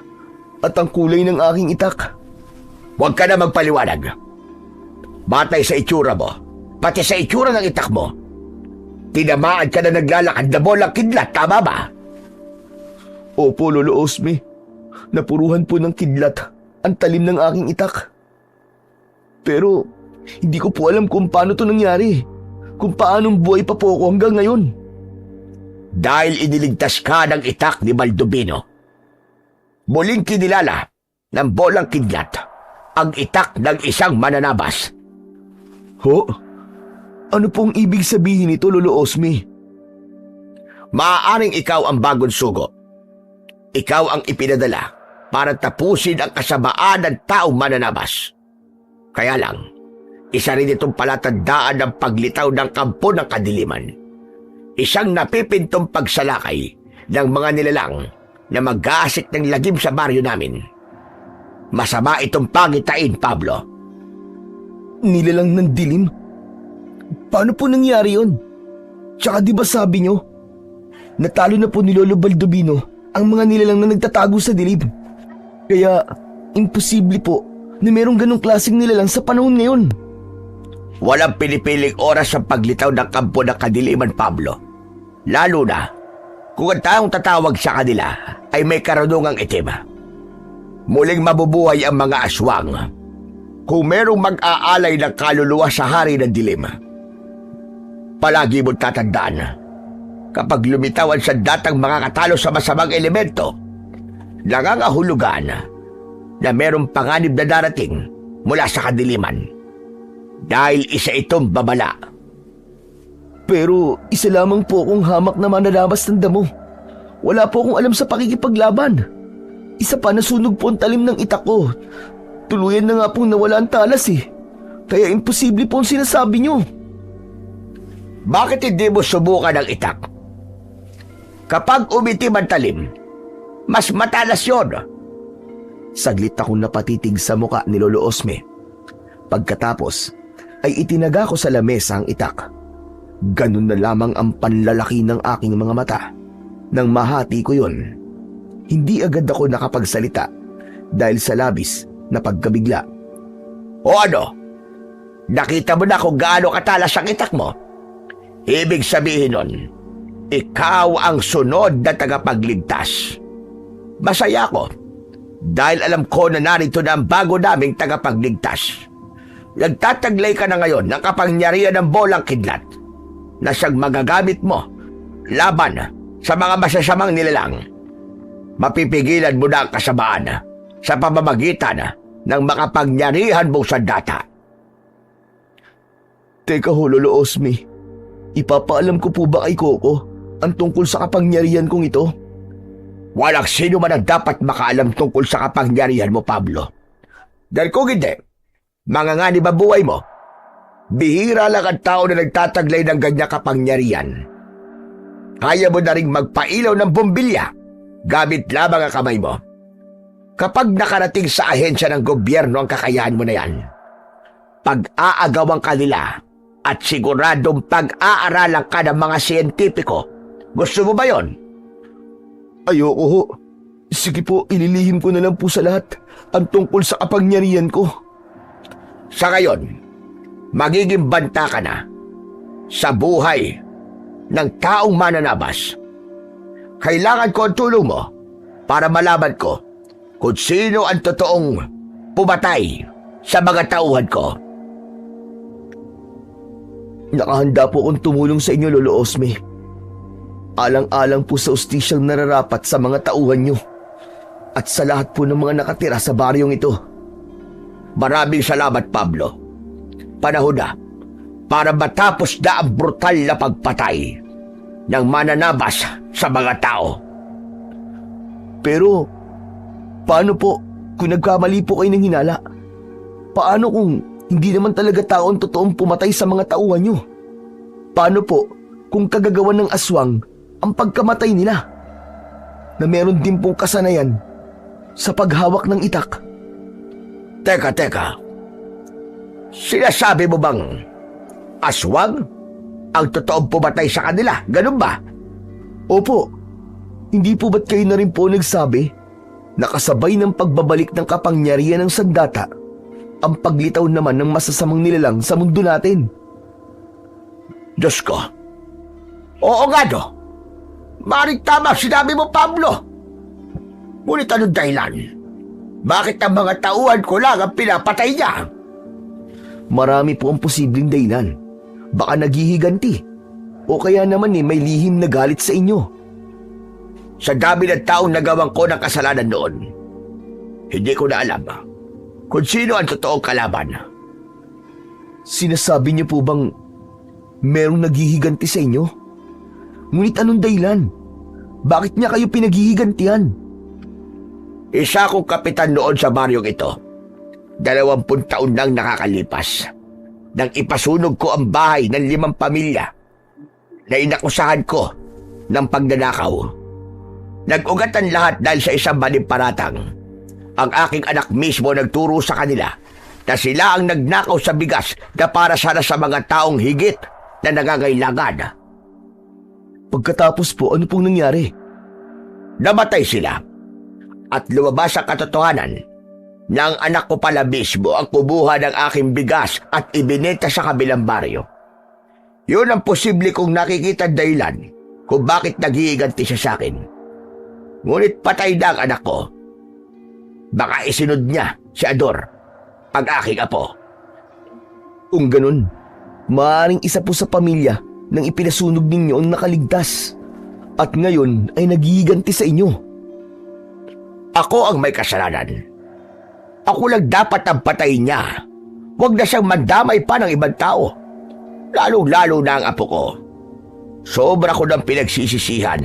at ang kulay ng aking itak. Huwag ka na magpaliwanag. Batay sa itsura mo, pati sa itsura ng itak mo, tinamaan ka na naglalakad na bolang kidlat, tama ba? Opo, Lolo Osme. Napuruhan po ng kidlat ang talim ng aking itak. Pero hindi ko po alam kung paano to nangyari. Kung paanong buhay pa po ako hanggang ngayon. Dahil iniligtas ka ng itak ni Baldubino. Muling kinilala ng bolang kidlat ang itak ng isang mananabas. Ho? Ano pong ibig sabihin nito, Lolo Osme? Maaaring ikaw ang bagong sugo. Ikaw ang ipinadala para tapusin ang kasamaan ng taong mananabas. Kaya lang, isa rin itong palatandaan ng paglitaw ng kampo ng kadiliman. Isang napipintong pagsalakay ng mga nilalang na mag-aasik ng lagim sa baryo namin. Masama itong pangitain, Pablo. Nilalang ng dilim? Paano po nangyari yun? Tsaka di ba sabi nyo, natalo na po ni Lolo Baldubino ang mga nilalang na nagtatago sa dilim. Kaya, imposible po na merong ganong klaseng nilalang sa panahon ngayon. Walang pinipiling oras sa paglitaw ng kampo ng kadiliman, Pablo. Lalo na kung ang taong tatawag sa kanila ay may karunungang itim. Muling mabubuhay ang mga aswang kung merong mag-aalay ng kaluluwa sa hari ng dilim. Palagi mo't tatandaan, kapag lumitaw ang sandatang mga katalo sa masamang elemento, nangangahulugan na merong panganib na darating mula sa kadiliman. Dahil isa itong babala. Pero isa lamang po akong hamak na mananabas ng damo. Wala po akong alam sa pakikipaglaban. Isa pa, nasunog po ang talim ng itak ko. Tuluyan na nga pong nawala ang talas eh. Kaya imposible po ang sinasabi nyo. Bakit hindi mo subukan ang itak? Kapag umitim ang talim, mas matalas yun. Saglit akong napatitig sa muka ni Lolo Osme. Pagkatapos, ay itinaga ko sa lamesa ang itak. Ganun na lamang ang panlalaki ng aking mga mata. Nang mahati ko yun, hindi agad ako nakapagsalita dahil sa labis na pagkabigla. O ano? Nakita mo na kung gaano katalas ang itak mo? Ibig sabihin nun, ikaw ang sunod na tagapagligtas. Masaya ako dahil alam ko na narito na ang bago naming tagapagligtas. Nagtataglay ka na ngayon ng kapangyarihan ng bolang kidlat na siyang magagamit mo laban sa mga masasamang nilalang. Mapipigilan mo na ang kasamaan sa pamamagitan ng makapangyarihan mong sandata. Teka ho, Lolo Osme. Ipapaalam ko po ba kay Coco ang tungkol sa kapangyarihan kong ito? Walang sino man ang dapat makaalam tungkol sa kapangyarihan mo, Pablo. Dahil kung hindi, manganganib ang buhay mo. Bihira lang ang tao na nagtataglay ng ganyang kapangyarihan. Kaya mo na rin magpailaw ng bombilya gamit lamang ang kamay mo. Kapag nakarating sa ahensya ng gobyerno ang kakayahan mo na yan, pag-aagawang kanila at siguradong pag-aaralan ka ng mga siyentipiko. Gusto mo ba yon? Ayoko ho. Sige po, ililihim ko na lang po sa lahat ang tungkol sa kapangyarihan ko. Sa ngayon, magiging banta ka na sa buhay ng taong mananabas. Kailangan ko ang tulong mo para malaman ko kung sino ang totoong pumatay sa mga tauhan ko. Nakahanda po akong tumulong sa inyo, Lolo Osme. Alang-alang po sa ustisyang nararapat sa mga tauhan nyo at sa lahat po ng mga nakatira sa baryong ito. Maraming salamat, Pablo. Panahon na para matapos na ang brutal na pagpatay ng mananabas sa mga tao. Pero, paano po kung nagkamali po kayo ng hinala? Paano kung hindi naman talaga taon totoong pumatay sa mga tauhan nyo? Paano po kung kagagawan ng aswang ang pagkamatay nila? Na meron din pong kasanayan sa paghawak ng itak. Teka. Sinasabi mo bang aswang ang totoong pumatay sa kanila? Ganun ba? Opo. Hindi po ba't kayo na rin po nagsabi na kasabay ng pagbabalik ng kapangyarihan ng sandata ang paglitaw naman ng masasamang nilalang sa mundo natin? Diyos ko. Oo nga no. Maring tama sinabi mo, Pablo. Ngunit anong dahilan? Bakit ang mga tauhan ko lang ang pinapatay niya? Marami po ang posibleng dahilan. Baka naghihiganti. O kaya naman may lihim na galit sa inyo. Sa dami ng taong nagawang ko ng kasalanan noon, hindi ko na alam kung sino ang totoong kalaban. Sinasabi niyo po bang merong naghihiganti sa inyo? Ngunit anong dahilan? Bakit niya kayo pinaghihigantihan? Isa akong kapitan noon sa baryong ito. 20 taon nang nakakalipas nang ipasunog ko ang bahay ng 5 pamilya na inakusahan ko ng pagnanakaw. Nag-ugat ang lahat dahil sa isang manimparatang. Ang aking anak mismo nagturo sa kanila na sila ang nagnakaw sa bigas na para sana sa mga taong higit na nangangailangan. Pagkatapos po, ano pong nangyari? Namatay sila at lumabas ang katotohanan na ang anak ko pala mismo ang kumuha ng aking bigas at ibinenta sa kabilang baryo. Yun ang posible kong nakikita dahilan kung bakit naghihiganti siya sa akin. Ngunit patay na ang anak ko. Baka isinod niya si Ador, ang aking apo. Kung ganun, maaaring isa po sa pamilya nang ipinasunog ninyo ang nakaligtas at ngayon ay naghihiganti sa inyo. Ako ang may kasalanan. Ako lang dapat ang patayin niya. Huwag na siyang mandamay pa ng ibang tao. Lalo-lalo na ang apo ko. Sobra ko nang pinagsisisihan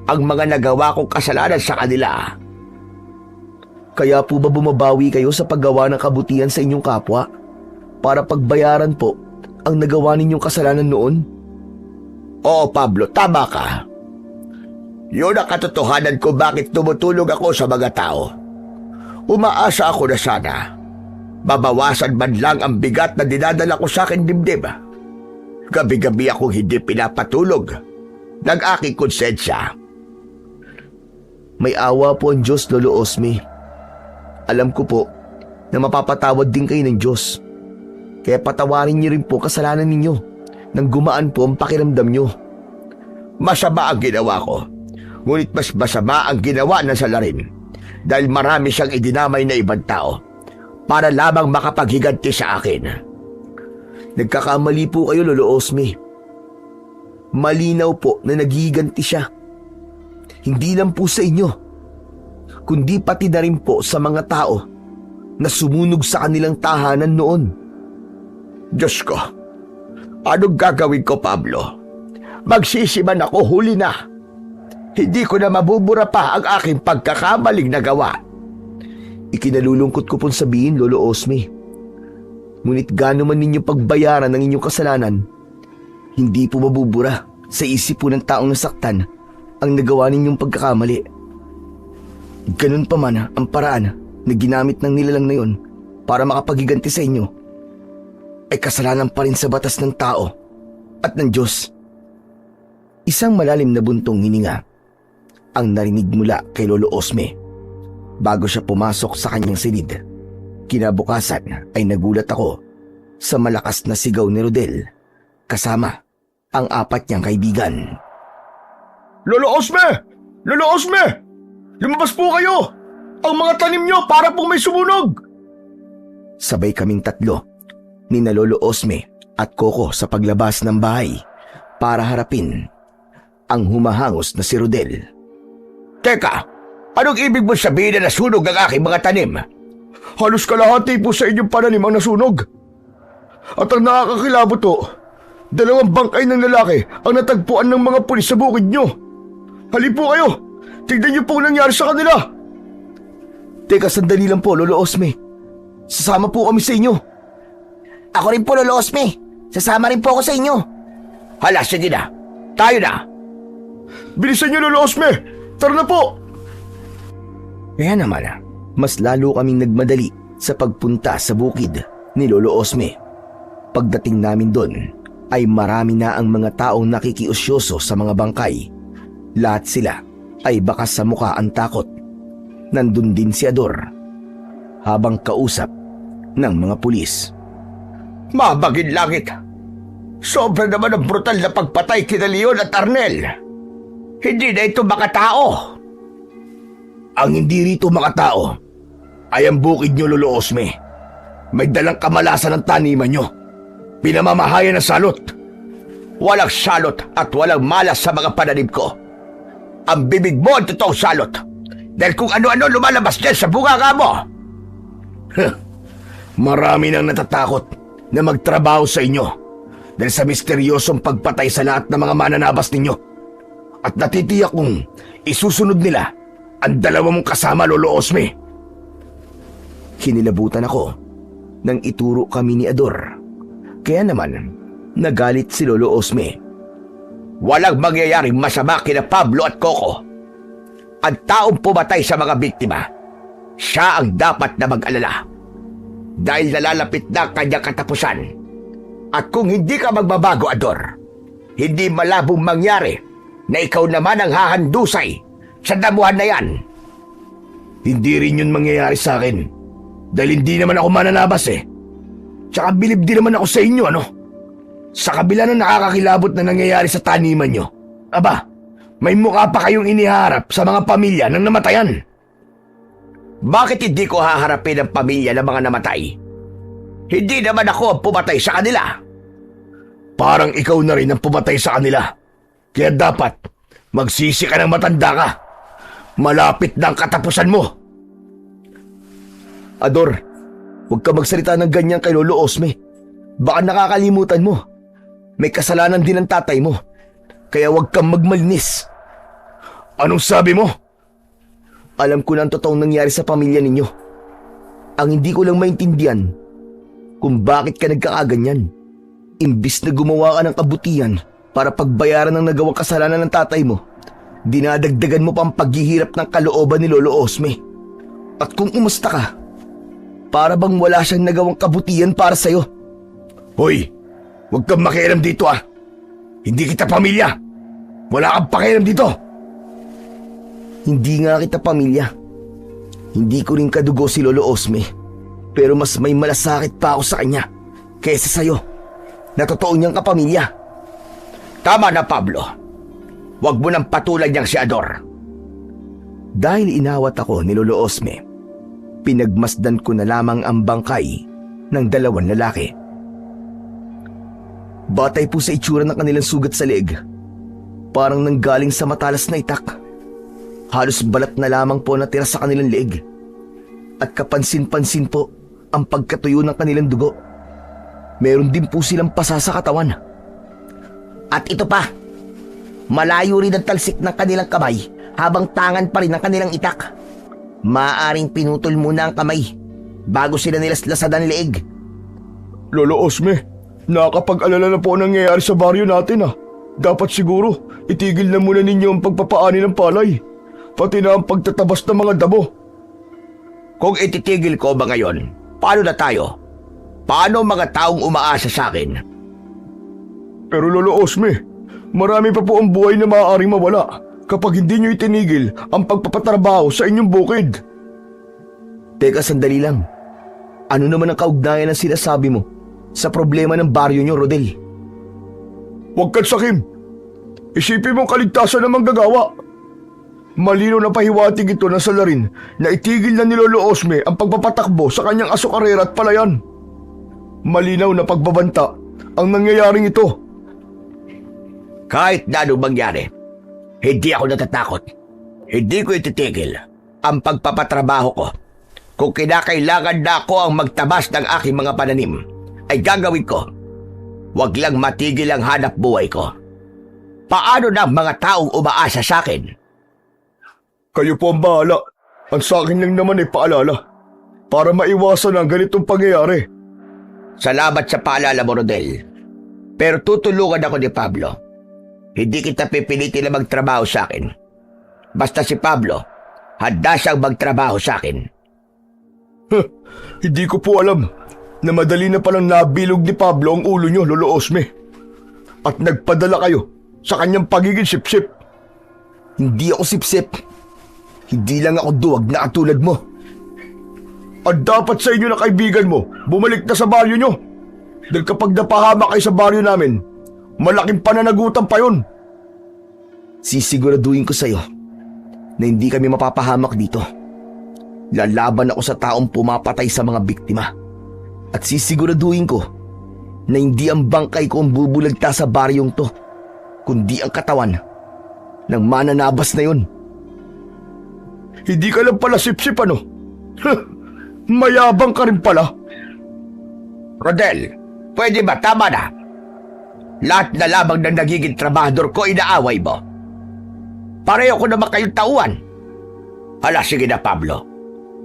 ang mga nagawa kong kasalanan sa kanila. Kaya po ba bumabawi kayo sa paggawa ng kabutihan sa inyong kapwa para pagbayaran po ang nagawa ninyong kasalanan noon? Oo, Pablo, tama ka. Yun ang katotohanan ko bakit tumutulong ako sa mga tao. Umaasa ako na sana babawasan man lang ang bigat na dinadala ko sa akin dibdib. Gabi-gabi akong hindi pinapatulog ng aking konsensya. May awa po ang Diyos, Lolo Osme. Alam ko po na mapapatawad din kayo ng Diyos. Kaya patawarin niyo rin po kasalanan ninyo nang gumaan po ang pakiramdam niyo. Masama ang ginawa ko, ngunit mas masama ang ginawa ng salarin dahil marami siyang idinamay na ibang tao para lamang makapaghiganti sa akin. Nagkakamali po kayo, Lolo Osme. Malinaw po na naghihiganti siya. Hindi lang po sa inyo, kundi pati na rin po sa mga tao na sumunog sa kanilang tahanan noon. Diyos ko, anong gagawin ko, Pablo? Magsisiman ako, huli na. Hindi ko na mabubura pa ang aking pagkakamaling nagawa. Ikinalulungkot ko pong sabihin, Lolo Osme. Ngunit gaano man ninyo pagbayaran ng inyong kasalanan, hindi po mabubura sa isip po ng taong nasaktan ang nagawa ninyong pagkakamali. Ganun pa man ang paraan na ginamit ng nilalang na yon para makapaghiganti sa inyo. ay kasalanan pa rin sa batas ng tao at ng Diyos. Isang malalim na buntong hininga ang narinig mula kay Lolo Osme bago siya pumasok sa kanyang silid. Kinabukasan ay nagulat ako sa malakas na sigaw ni Rodel kasama ang 4 niyang kaibigan. Lolo Osme! Lolo Osme! Lumabas po kayo! Ang mga tanim nyo para pong may sumunog! Sabay kaming 3 ni na Lolo Osme at Coco sa paglabas ng bahay para harapin ang humahangos na si Rodel. Teka, anong ibig mo sabihin na nasunog ang aking mga tanim? Halos kalahati po sa inyong pananim ang nasunog. At ang nakakakilabot to, 2 bangkay ng lalaki ang natagpuan ng mga pulis sa bukid nyo. Halip po kayo, tignan niyo po ang nangyari sa kanila. Teka, sandali lang po, Lolo Osme. Sasama po kami sa inyo. Ako rin po, Lolo Osme. Sasama rin po ako sa inyo. Hala, sige na. Tayo na. Bilisan niyo, Lolo Osme. Tara na po. Kaya naman, mas lalo kaming nagmadali sa pagpunta sa bukid ni Lolo Osme. Pagdating namin doon, ay marami na ang mga taong nakikiusyoso sa mga bangkay. Lahat sila ay bakas sa mukha ang takot. Nandun din si Ador, habang kausap ng mga pulis. Mabagin langit. Sobra naman ang brutal na pagpatay kina Leon at Arnel. Hindi na ito makatao. Ang hindi rito makatao ay ang bukid nyo, Lolo Osme. May dalang kamalasan ng taniman nyo. Pinamamahayan ng salot. Walang salot at walang malas sa mga pananim ko. Ang bibig mo ang totoong salot. Dahil kung ano-ano lumalabas dyan sa bunganga mo. Marami nang natatakot na magtrabaho sa inyo dahil sa misteryosong pagpatay sa lahat ng mga mananabas ninyo. At natitiyak kong isusunod nila ang 2 mong kasama, Lolo Osme. Kinilabutan ako nang ituro kami ni Ador. Kaya naman, nagalit si Lolo Osme. Walang mangyayaring masama kina Pablo at Coco. Ang taong pumatay sa mga biktima, siya ang dapat na mag-alala. Dahil nalalapit na ang kanyang katapusan. At kung hindi ka magbabago, Ador, hindi malabong mangyari na ikaw naman ang hahandusay sa damuhan na yan. Hindi rin yun mangyayari sa akin. Dahil hindi naman ako mananabas eh. Tsaka bilib din naman ako sa inyo, ano? Sa kabila ng nakakakilabot na nangyayari sa taniman nyo, aba, may mukha pa kayong iniharap sa mga pamilya ng namatayan. Bakit hindi ko haharapin ang pamilya ng mga namatay? Hindi naman ako ang pumatay sa kanila. Parang ikaw na rin ang pumatay sa kanila. Kaya dapat, magsisi ka ng matanda ka. Malapit na ang katapusan mo. Ador, huwag ka magsalita ng ganyan kay Lolo Osme. Baka nakakalimutan mo. May kasalanan din ang tatay mo. Kaya huwag kang magmalinis. Anong sabi mo? Alam ko na ang totoong nangyari sa pamilya ninyo. Ang hindi ko lang maintindihan kung bakit ka nagkakaganyan. Imbis na gumawa ka ng kabutihan para pagbayaran ng nagawang kasalanan ng tatay mo, dinadagdagan mo pa ang paghihirap ng kalooban ni Lolo Osme. At kung umusta ka, para bang wala siyang nagawang kabutihan para sa'yo. Hoy, huwag kang makialam dito ah. Hindi kita pamilya. Wala kang pakialam dito. Hindi nga kita pamilya. Hindi ko rin kadugo si Lolo Osme. Pero mas may malasakit pa ako sa kanya kaysa sa'yo na totoo niyang kapamilya. Tama na, Pablo. Huwag mo nang patulan niyang si Ador. Dahil inawat ako ni Lolo Osme, pinagmasdan ko na lamang ang bangkay ng 2 lalaki. Batay po sa itsura ng kanilang sugat sa leeg. Parang nanggaling sa matalas na itak. Halos balat na lamang po natira sa kanilang leeg. At kapansin-pansin po ang pagkatuyo ng kanilang dugo. Meron din po silang pasa sa katawan. At ito pa, malayo rin ang talsik ng kanilang kamay habang tangan pa rin ang kanilang itak. Maaaring pinutol muna ang kamay bago sila nilaslasan ng leeg. Lolo Osme, nakakapag-alala na po ang nangyayari sa baryo natin ah. Dapat siguro itigil na muna ninyo ang pagpapaani ng palay, pati na ang pagtatabas ng mga damo. Kung ititigil ko ba ngayon, paano na tayo? Paano mga taong umaasa sa akin? Pero Lolo Osme, marami pa po ang buhay na maaaring mawala kapag hindi nyo itinigil ang pagpapatrabaho sa inyong bukid. Teka, sandali lang. Ano naman ang kaugnayan ng sinasabi mo sa problema ng baryo nyo, Rodel? Huwag kang sakim. Isipin mong kaligtasan ng manggagawa. Malinaw na pahiwatig ito ng salarin na itigil na ni Lolo Osme ang pagpapatakbo sa kanyang asokarera at palayan. Malinaw na pagbabanta ang nangyayaring ito. Kahit na anong mangyari, hindi ako natatakot. Hindi ko ititigil ang pagpapatrabaho ko. Kung kinakailangan na ako ang magtabas ng aking mga pananim, ay gagawin ko. Huwag lang matigil ang hanap buhay ko. Paano na ang mga taong umaasa sa akin? Kayo po ang bahala. Ang sa akin lang naman ay paalala para maiwasan ang ganitong pangyayari. Salamat sa paalala mo, Rodel. Pero tutulungan ako ni Pablo. Hindi kita pipilitin na magtrabaho sa akin. Basta si Pablo, handa siyang magtrabaho sa akin. Hindi ko po alam na madali na palang nabilog ni Pablo ang ulo nyo, Lolo Osme. At nagpadala kayo sa kanyang pagiging sipsip. Hindi ako sipsip. Hindi lang ako duwag na katulad mo. At dapat sa inyo na kaibigan mo, bumalik na sa baryo nyo. Dahil kapag napahama kayo sa baryo namin, malaking pananagutan pa yun. Sisiguraduhin ko sa'yo na hindi kami mapapahamak dito. Lalaban ako sa taong pumapatay sa mga biktima. At sisiguraduhin ko na hindi ang bangkay ko ang bubulagta sa baryong to, kundi ang katawan ng mananabas na yun. Hindi ka lang pala sipsip ano? Mayabang ka rin pala. Rodel, pwede ba? Tama na. Lahat na lamang ng nagiging trabahador ko inaaway mo. Pareho ko naman kayong tauhan. Hala, sige na Pablo.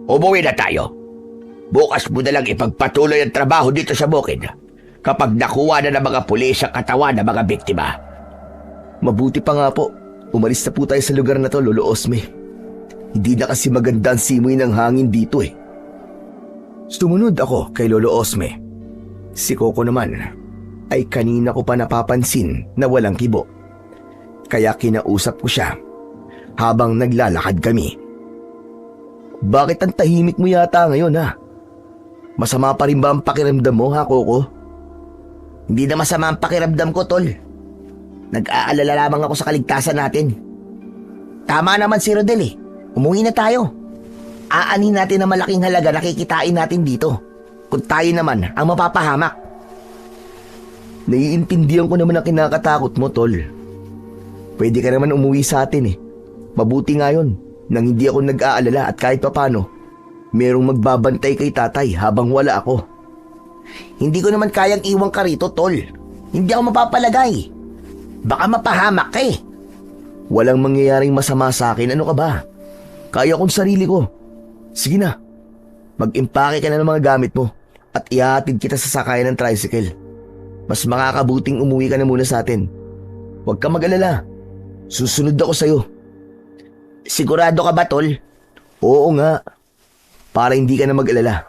Umuwi na tayo. Bukas mo na lang ipagpatuloy ang trabaho dito sa bukid kapag nakuha na ng mga pulis ang katawan ng mga biktima. Mabuti pa nga po. Umalis na po tayo sa lugar na to, Lolo Osme. Hindi na kasi maganda ang simoy ng hangin dito eh. Sumunod ako kay Lolo Osme. Si Coco naman ay kanina ko pa napapansin na walang kibo. Kaya kinausap ko siya habang naglalakad kami. Bakit ang tahimik mo yata ngayon ha? Masama pa rin ba ang pakiramdam mo ha, Coco? Hindi na masama ang pakiramdam ko, Tol. Nag-aalala lamang ako sa kaligtasan natin. Tama naman si Rodel eh. Umuwi na tayo. Aanin natin na malaking halaga na kikitain natin dito. Kung tayo naman ang mapapahamak. Naiintindihan ko naman ang kinakatakot mo, Tol. Pwede ka naman umuwi sa atin eh. Mabuti nga yun nang hindi ako nag-aalala at kahit papano, merong magbabantay kay tatay habang wala ako. Hindi ko naman kayang iwan ka rito, Tol. Hindi ako mapapalagay. Baka mapahamak ka eh. Walang mangyayaring masama sa akin. Ano ka ba? Kaya kong sarili ko. Sige na. Mag-impake ka na ng mga gamit mo at ihahatid kita sa sakayan ng tricycle. Mas makakabuting umuwi ka na muna sa atin. Huwag ka mag-alala. Susunod ako sa'yo. Sigurado ka ba, Tol? Oo nga. Para hindi ka na mag-alala.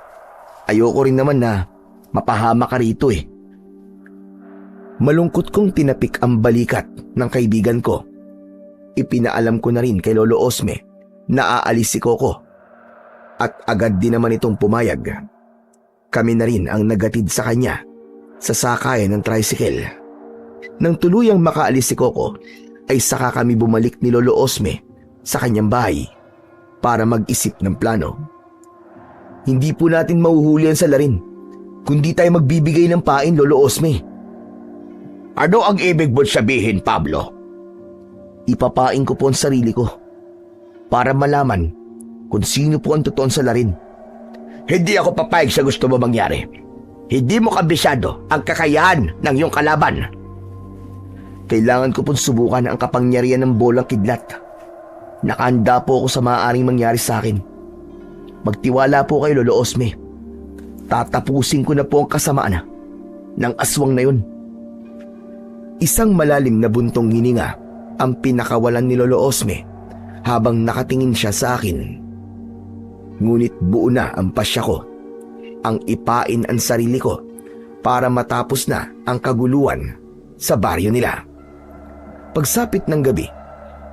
Ayoko rin naman na mapahama ka rito eh. Malungkot kong tinapik ang balikat ng kaibigan ko. Ipinaalam ko na rin kay Lolo Osme na aalis si Coco. At agad din naman itong pumayag. Kami na rin ang nagatid sa kanya sa sakayan ng tricycle. Nang tuluyang makaalis si Coco, ay saka kami bumalik ni Lolo Osme sa kanyang bahay para mag-isip ng plano. Hindi po natin mahuhuli ang salarin kundi tayo magbibigay ng pain, Lolo Osme. Ano ang ibig mo sabihin, Pablo? Ipapain ko po ang sarili ko para malaman kung sino po ang totoong salarin. Hindi ako papayag sa gusto mo mangyari. Hindi mo kabisado ang kakayahan ng iyong kalaban. Kailangan ko pong subukan ang kapangyarihan ng bolang kidlat. Nakahanda po ako sa maaaring mangyari sa akin. Magtiwala po kayo, Lolo Osme. Tatapusin ko na po ang kasamaan ng aswang na yun. Isang malalim na buntong hininga ang pinakawalan ni Lolo Osme habang nakatingin siya sa akin. Ngunit buo na ang pasya ko ang ipain ang sarili ko para matapos na ang kaguluhan sa baryo nila. Pagsapit ng gabi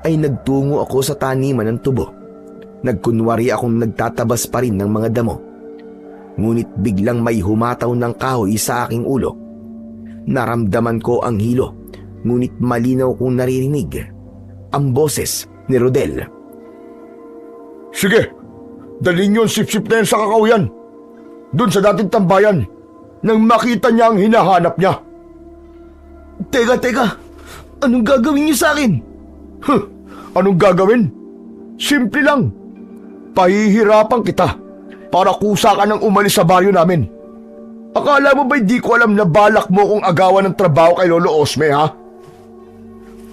ay nagtungo ako sa taniman ng tubo. Nagkunwari akong nagtatabas pa rin ng mga damo. Ngunit biglang may humataw ng kahoy sa aking ulo. Naramdaman ko ang hilo, ngunit malinaw kong naririnig ang boses ni Rodel. Sige, dalhin niyo ang sip-sip na yan sa kakahuyan. Doon sa dating tambayan, nang makita niya ang hinahanap niya. Teka, anong gagawin niyo sa akin? Anong gagawin? Simple lang. Pahihirapan kita para kusa ka nang umalis sa baryo namin. Akala mo ba'y di ko alam na balak mo kung agawan ng trabaho kay Lolo Osme, ha?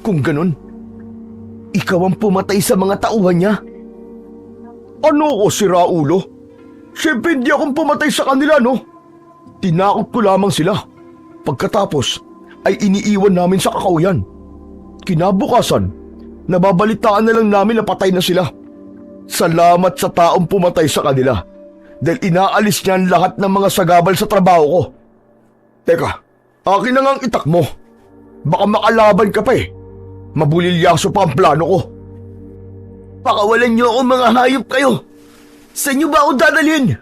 Kung ganun, ikaw ang pumatay sa mga tauhan niya. Ano ko, si Raulo? Siyempre hindi akong pumatay sa kanila, no? Tinakot ko lamang sila. Pagkatapos ay iniiwan namin sa kakahuyan. Kinabukasan, nababalitaan na lang namin na patay na sila. Salamat sa taong pumatay sa kanila dahil inaalis niya ang lahat ng mga sagabal sa trabaho ko. Teka, akin na nga ang itak mo. Baka makalaban ka pa eh. Mabulilyaso pa ang plano ko. Pakawalan niyo ako, mga hayop kayo. Sa inyo ba ako dadalhin?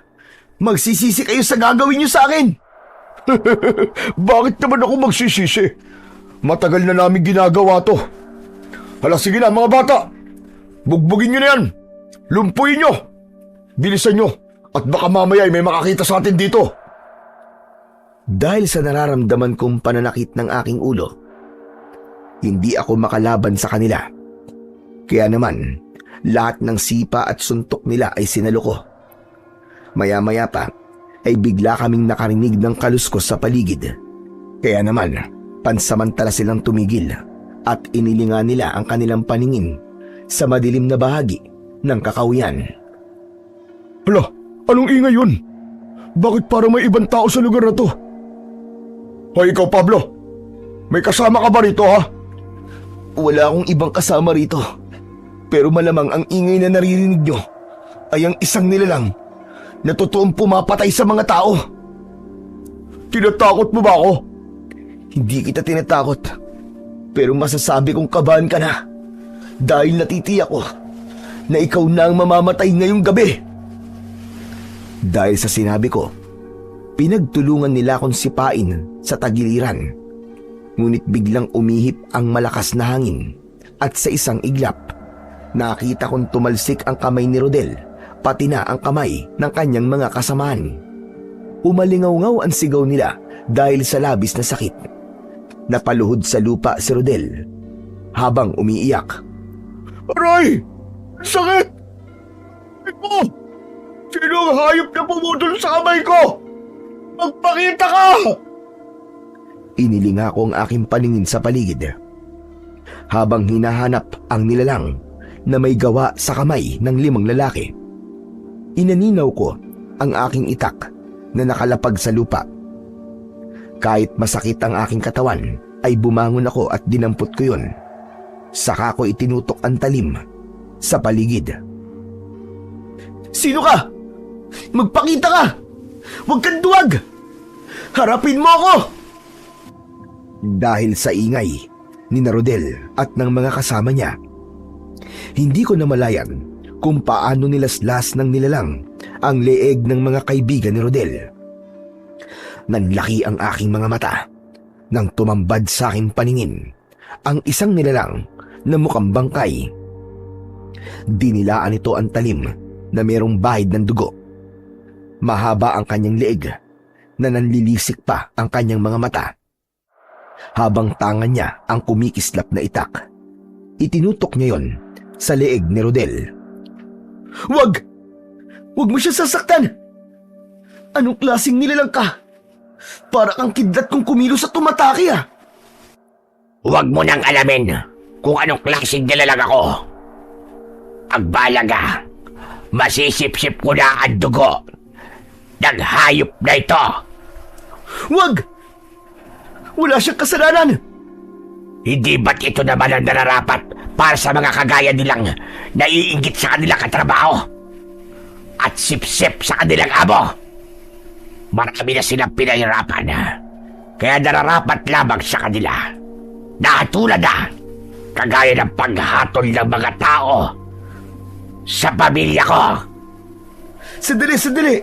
Magsisisi kayo sa gagawin niyo sa akin. Bakit naman ako magsisisi? Matagal na namin ginagawa to. Hala, sige na mga bata. Bugbugin niyo na yan. Lumpuin niyo. Bilisan niyo. At baka mamaya ay may makakita sa atin dito. Dahil sa nararamdaman kong pananakit ng aking ulo, hindi ako makalaban sa kanila. Kaya naman, lahat ng sipa at suntok nila ay sinalo ko. Maya-maya pa ay bigla kaming nakarinig ng kaluskos sa paligid. Kaya naman, pansamantala silang tumigil at inilingan nila ang kanilang paningin sa madilim na bahagi ng kakahuyan. Hala, anong ingay yun? Bakit parang may ibang tao sa lugar na to? Hoy, ikaw Pablo, may kasama ka ba rito, ha? Wala akong ibang kasama rito. Pero malamang ang ingay na naririnig nyo ay ang isang nilalang na totoong pumapatay sa mga tao. Tinatakot mo ba ako? Hindi kita tinatakot. Pero masasabi kong kabahan ka na dahil natitiyak ko na ikaw na ang mamamatay ngayong gabi. Dahil sa sinabi ko, pinagtulungan nila akong sipain sa tagiliran. Ngunit biglang umihip ang malakas na hangin at sa isang iglap, nakita kong tumalsik ang kamay ni Rodel, pati na ang kamay ng kanyang mga kasamahan. Umalingaw-ngaw ang sigaw nila dahil sa labis na sakit. Napaluhod sa lupa si Rodel habang umiiyak. Aray! Sakit! Iko! Sino ang hayop na pumutol sa kamay ko? Magpakita ka! Inilinga ko ang aking paningin sa paligid. Habang hinahanap ang nilalang na may gawa sa kamay ng 5 lalaki, inaninaw ko ang aking itak na nakalapag sa lupa. Kahit masakit ang aking katawan, ay bumangon ako at dinampot ko yun. Saka ko itinutok ang talim sa paligid. Sino ka? Magpakita ka! Huwag kang duwag! Harapin mo ako! Dahil sa ingay ni Rodel at ng mga kasama niya, hindi ko namalayan kung paano nilaslas ng nilalang ang leeg ng mga kaibigan ni Rodel. Nanlaki ang aking mga mata nang tumambad sa aking paningin ang isang nilalang na mukhang bangkay. Dinilaan ito ang talim na merong bahid ng dugo. Mahaba ang kanyang leeg na nanlilisik pa ang kanyang mga mata. Habang tangan niya ang kumikislap na itak, itinutok niya yon sa leeg ni Rodel. Wag! Wag mo siya sasaktan! Anong klaseng nilalang ka? Para kang kidlat kung kumilos at tumatake ah! Huwag mo nang alamin kung anong klaseng nilalang ako. Pagbalaga, masisip-sip ko na ang dugo ng hayop na ito. Wag! Wala siyang kasalanan! Hindi ba't ito naman ang nararapat para sa mga kagaya nilang naiinggit sa kanilang katrabaho at sip-sip sa kanilang amo? Marami na silang pinahirapan Kaya nararapat lamang sa kanila na katulad na kagaya ng paghatol ng mga tao sa pamilya ko. Sandali!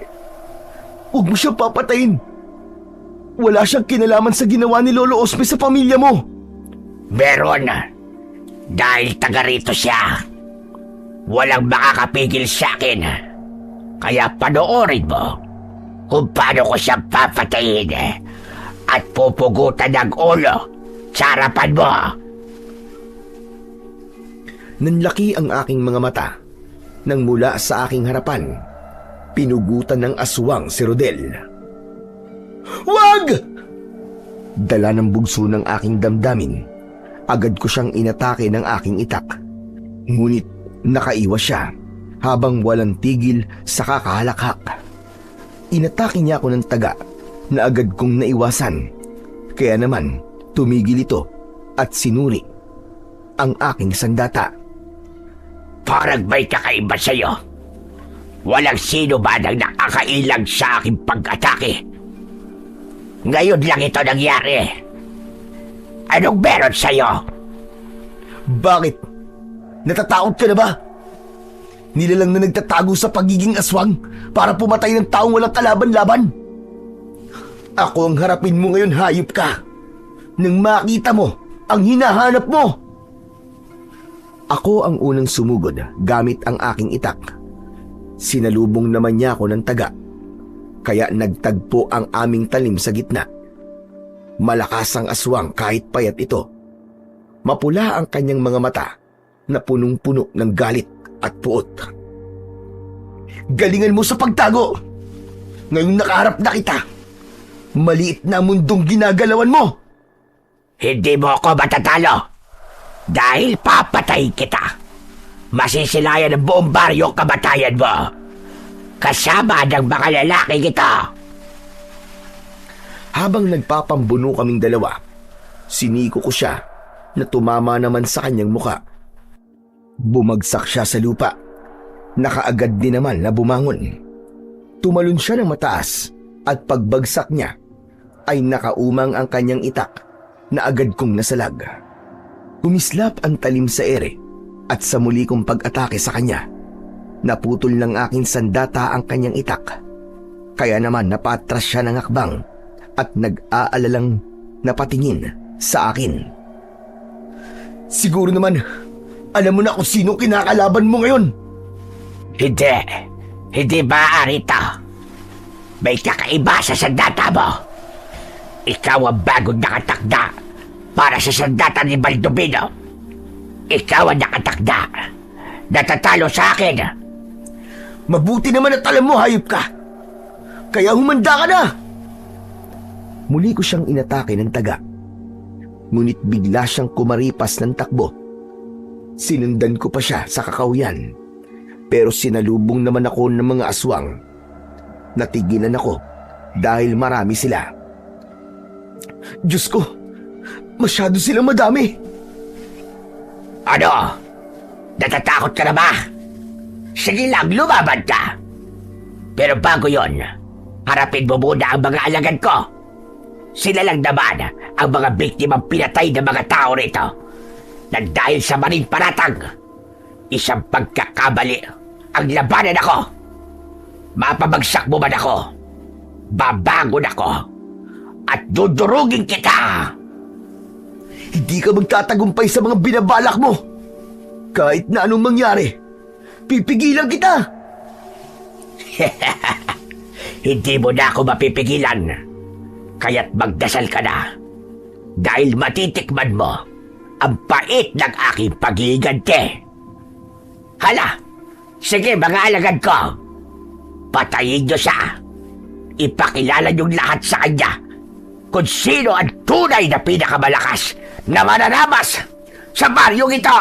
Huwag mo siyang papatayin. Wala siyang kinalaman sa ginawa ni Lolo Osme sa pamilya mo. Meron. Dahil taga rito siya. Walang makakapigil sa akin. Kaya panoorin mo kung paano ko siya papatayin at pupugutan ng ulo sa harapan mo. Nanlaki ang aking mga mata nang mula sa aking harapan, pinugutan ng aswang si Rodel. Wag! Dala ng bugso ng aking damdamin, agad ko siyang inatake ng aking itak. Ngunit nakaiwas siya habang walang tigil sa kakahalakhak. Inatake niya ako ng taga na agad kong naiwasan. Kaya naman tumigil ito at sinuri ang aking sandata. Parang may kakaiba sa'yo. Walang sino ba nang nakakailang sa aking pag-atake. Ngayon lang ito nangyari. Anong meron sa'yo? Bakit? Natatakot ka na ba? Nilalang na nagtatago sa pagiging aswang para pumatay ng taong walang kalaban-laban. Ako ang harapin mo ngayon, hayop ka. Nang makita mo ang hinahanap mo. Ako ang unang sumugod gamit ang aking itak. Sinalubong naman niya ako ng taga, kaya nagtagpo ang aming talim sa gitna. Malakas ang aswang kahit payat ito. Mapula ang kanyang mga mata na punong-puno ng galit at puot. Galingan mo sa pagtago. Ngayong nakaharap na kita, maliit na mundong ginagalawan mo. Hindi mo ako matatalo. Dahil papatay kita. Masisilayan ng buong baryo ang kamatayan mo. Kasama ng mga lalaki kita. Habang nagpapambuno kaming dalawa, siniko ko siya na tumama naman sa kanyang muka. Bumagsak siya sa lupa. Nakaagad din naman na bumangon. Tumalon siya ng mataas at pagbagsak niya ay nakaumang ang kanyang itak na agad kong nasalag. Umislap ang talim sa ere at sa muli kong pag-atake sa kanya, naputol ng aking sandata ang kanyang itak. Kaya naman napatras siya ng akbang at nag-aalalang napatingin sa akin. Siguro naman, alam mo na kung sino kinakalaban mo ngayon. Hindi maaari ito. May kakaiba sa sandata mo. Ikaw ang bagong nakatakda para sa sandata ni Baldovino. Ikaw ang nakatakda. Natatalo sa akin. Mabuti naman at alam mo, hayop ka. Kaya humanda ka na. Muli ko siyang inatake ng taga. Ngunit bigla siyang kumaripas ng takbo. Sinundan ko pa siya sa kakawyan. Pero sinalubong naman ako ng mga aswang. Natigilan ako dahil marami sila. Diyos ko, masyado silang madami. Ano? Natatakot ka na ba? Sige lang, lumaban ka. Pero bago yon, harapin mo muna ang mga alagad ko. Sila lang naman ang mga biktimang pinatay ng mga tao rito. Na dahil sa maling paratang, isang pagkakamali ang labanan ako. Mapabagsak mo man ako, babangon ako, at dudurugin kita. Hindi ka magtatagumpay sa mga binabalak mo. Kahit na anong mangyari, pipigilan kita. Hindi mo na ako mapipigilan. Kaya't magdasal ka na. Dahil matitikman mo ang pait ng aking pag-iigante. Hala, sige mga alagad ko. Patayin niyo siya. Ipakilala niyong lahat sa kanya kung sino ang tunay na pinakamalakas na mananabas sa baryong ito.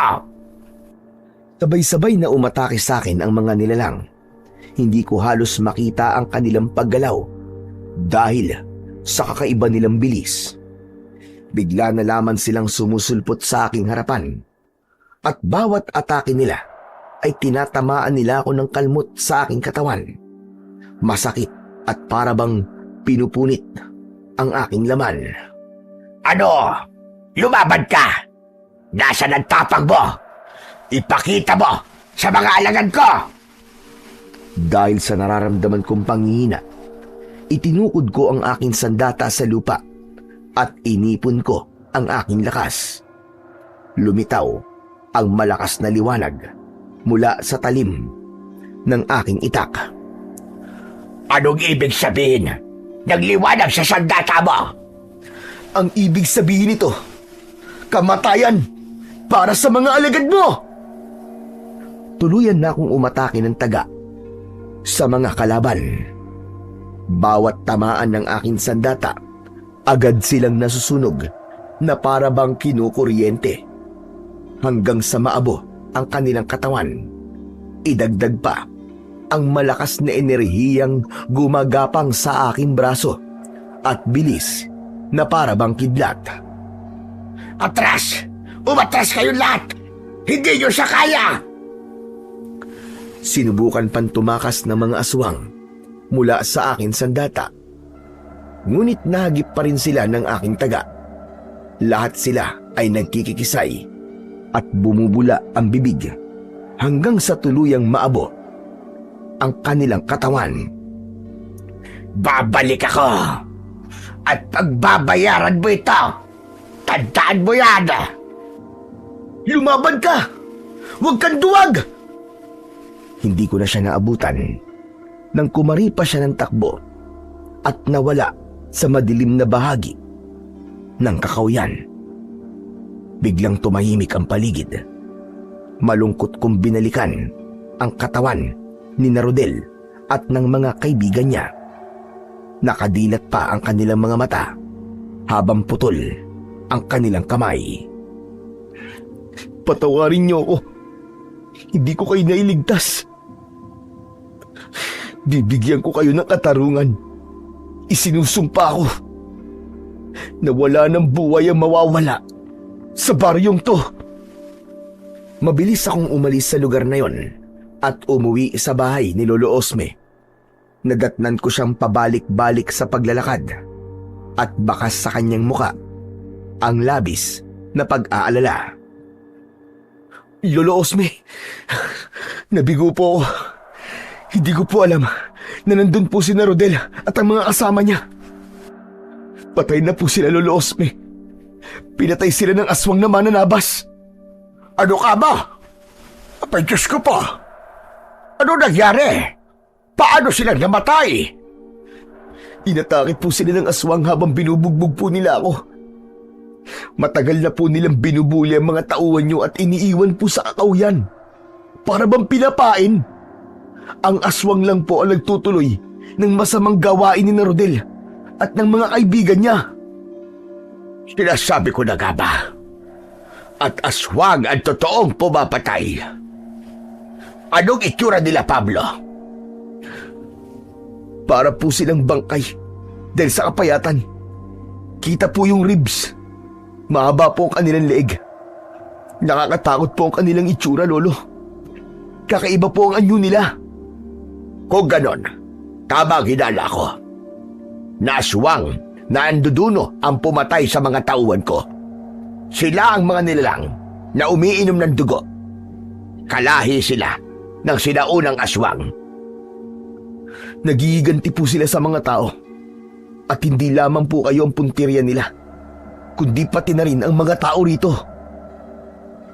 Sabay-sabay na umatake sa akin ang mga nilalang. Hindi ko halos makita ang kanilang paggalaw dahil sa kakaiba nilang bilis. Bigla na lamang silang sumusulpot sa aking harapan at bawat atake nila ay tinatamaan nila ako ng kalmot sa aking katawan. Masakit at parabang pinupunit. ang aking laman. Ano? Lumaban ka? Nasaan ang tapang mo? Ipakita mo sa mga alagad ko! Dahil sa nararamdaman kong panghihina, itinukod ko ang aking sandata sa lupa at inipon ko ang aking lakas. Lumitaw ang malakas na liwanag mula sa talim ng aking itak. Anong ibig sabihin? Nagliwanag sa sandata mo? Ang ibig sabihin nito, kamatayan para sa mga alagad mo! Tuluyan na akong umatake ng taga sa mga kalaban. Bawat tamaan ng aking sandata, agad silang nasusunog na para bang kinukuryente hanggang sa maabo ang kanilang katawan. Idagdag pa ang malakas na enerhiyang gumagapang sa aking braso at bilis na para bang kidlat. Atras! Umatras kayong lahat! Hindi nyo siya kaya! Sinubukan pang tumakas ng mga aswang mula sa akin sandata. Ngunit nahagip pa rin sila ng aking taga. Lahat sila ay nagkikikisay at bumubula ang bibig hanggang sa tuluyang maabo ang kanilang katawan. Babalik ako! At pagbabayaran mo ito! Tandaan mo yan! Lumaban ka! Huwag kang duwag! Hindi ko na siya naabutan nang kumari pa siya ng takbo at nawala sa madilim na bahagi ng kakawyan. Biglang tumahimik ang paligid. Malungkot kong binalikan ang katawan ni Rodel at ng mga kaibigan niya. Nakadilat pa ang kanilang mga mata habang putol ang kanilang kamay. Patawarin niyo ako. Hindi ko kayo nailigtas. Bibigyan ko kayo ng katarungan. Isinusumpa ko na wala ng buhay ang mawawala sa baryong to. Mabilis akong umalis sa lugar na yon at umuwi sa bahay ni Lolo Osme. Nadatnan ko siyang pabalik-balik sa paglalakad at bakas sa kanyang muka ang labis na pag-aalala. Lolo Osme, nabigo po ako. Hindi ko po alam na nandun po si Rodel at ang mga kasama niya. Patay na po sila, Lolo Osme. Pinatay sila ng aswang na mananabas. Ano ka ba? Apay, Diyos ko po! Ano nangyari? Paano sila namatay? Inatake po sila ng aswang habang binubugbog po nila ako. Matagal na po nilang binubuli ang mga tauhan nyo at iniiwan po sa kakawyan. Para bang pinapain? Ang aswang lang po ang nagtutuloy ng masamang gawain ni Rodel at ng mga kaibigan niya. Sinasabi ko na nga ba? At aswang ang totoong pumapatay. Anong itsura nila, Pablo? Para po silang bangkay dahil sa kapayatan. Kita po yung ribs. Mahaba po ang kanilang leeg. Nakakatakot po ang kanilang itsura, Lolo. Kakaiba po ang anyo nila. Kung ganon, tama ang hinala ko. Naaswang na anduduno ang pumatay sa mga tauhan ko. Sila ang mga nilalang na umiinom ng dugo. Kalahi sila ng sinaunang aswang. Nagigiganti po sila sa mga tao. At hindi lamang po kayo ang puntirya nila, kundi pati na rin ang mga tao rito.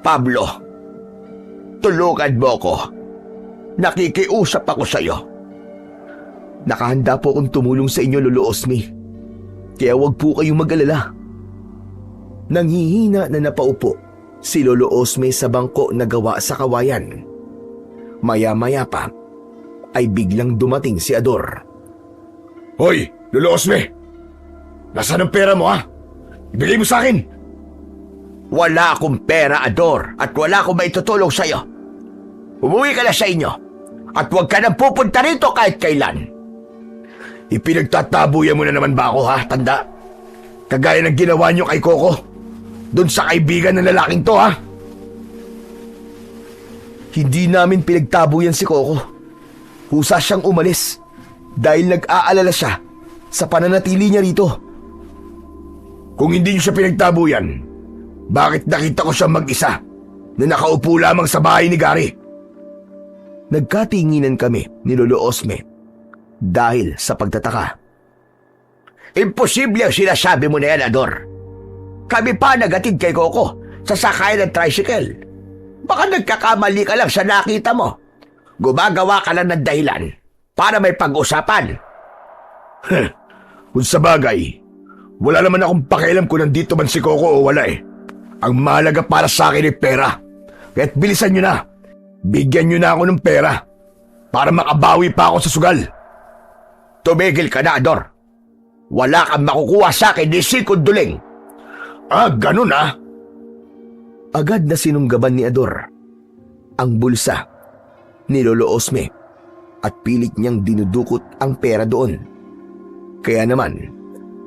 Pablo, tulungan mo ko. Nakikiusap ako sa iyo. Nakahanda po akong tumulong sa inyo, Lolo Osme. Kaya huwag po kayong mag-alala. Nanghihina na napaupo si Lolo Osme sa bangko na gawa sa kawayan. Maya-maya pa ay biglang dumating si Ador. Hoy, Lolo Osme! Nasaan ang pera mo, ha? Ibigay mo sa akin! Wala akong pera, Ador, at wala akong maitutulong sa iyo. Umuwi ka na sa inyo at huwag ka nang pupunta rito kahit kailan. Ipinagtatabuyan mo na naman ba ako, ha, tanda? Kagaya ng ginawa niyo kay Coco. Doon sa kaibigan ng lalaking to, ha? Hindi namin pinagtabuyan si Coco. Husa siyang umalis dahil nag-aalala siya sa pananatili niya rito. Kung hindi niyo siya pinagtabo yan, bakit nakita ko siya mag-isa na nakaupo lamang sa bahay ni Gary? Nagkatinginan kami ni Lolo Osme dahil sa pagtataka. Imposible ang sinasabi mo na yan, Ador. Kami pa nagatid kay Coco sa sakayan ng tricycle. Baka nagkakamali ka lang sa nakita mo. Gumagawa ka lang ng dahilan para may pag-usapan. Kung sa bagay, wala naman akong pakialam kung nandito man si Coco o wala eh. Ang mahalaga para sa akin ay pera. Kaya't bilisan nyo na. Bigyan nyo na ako ng pera para makabawi pa ako sa sugal. Tumigil ka na, Ador. Wala kang makukuha sa akin ni Sikod Duling. Ganun ah. Agad na sinunggaban ni Ador ang bulsa ni Lolo Osme at pilit niyang dinudukot ang pera doon. Kaya naman,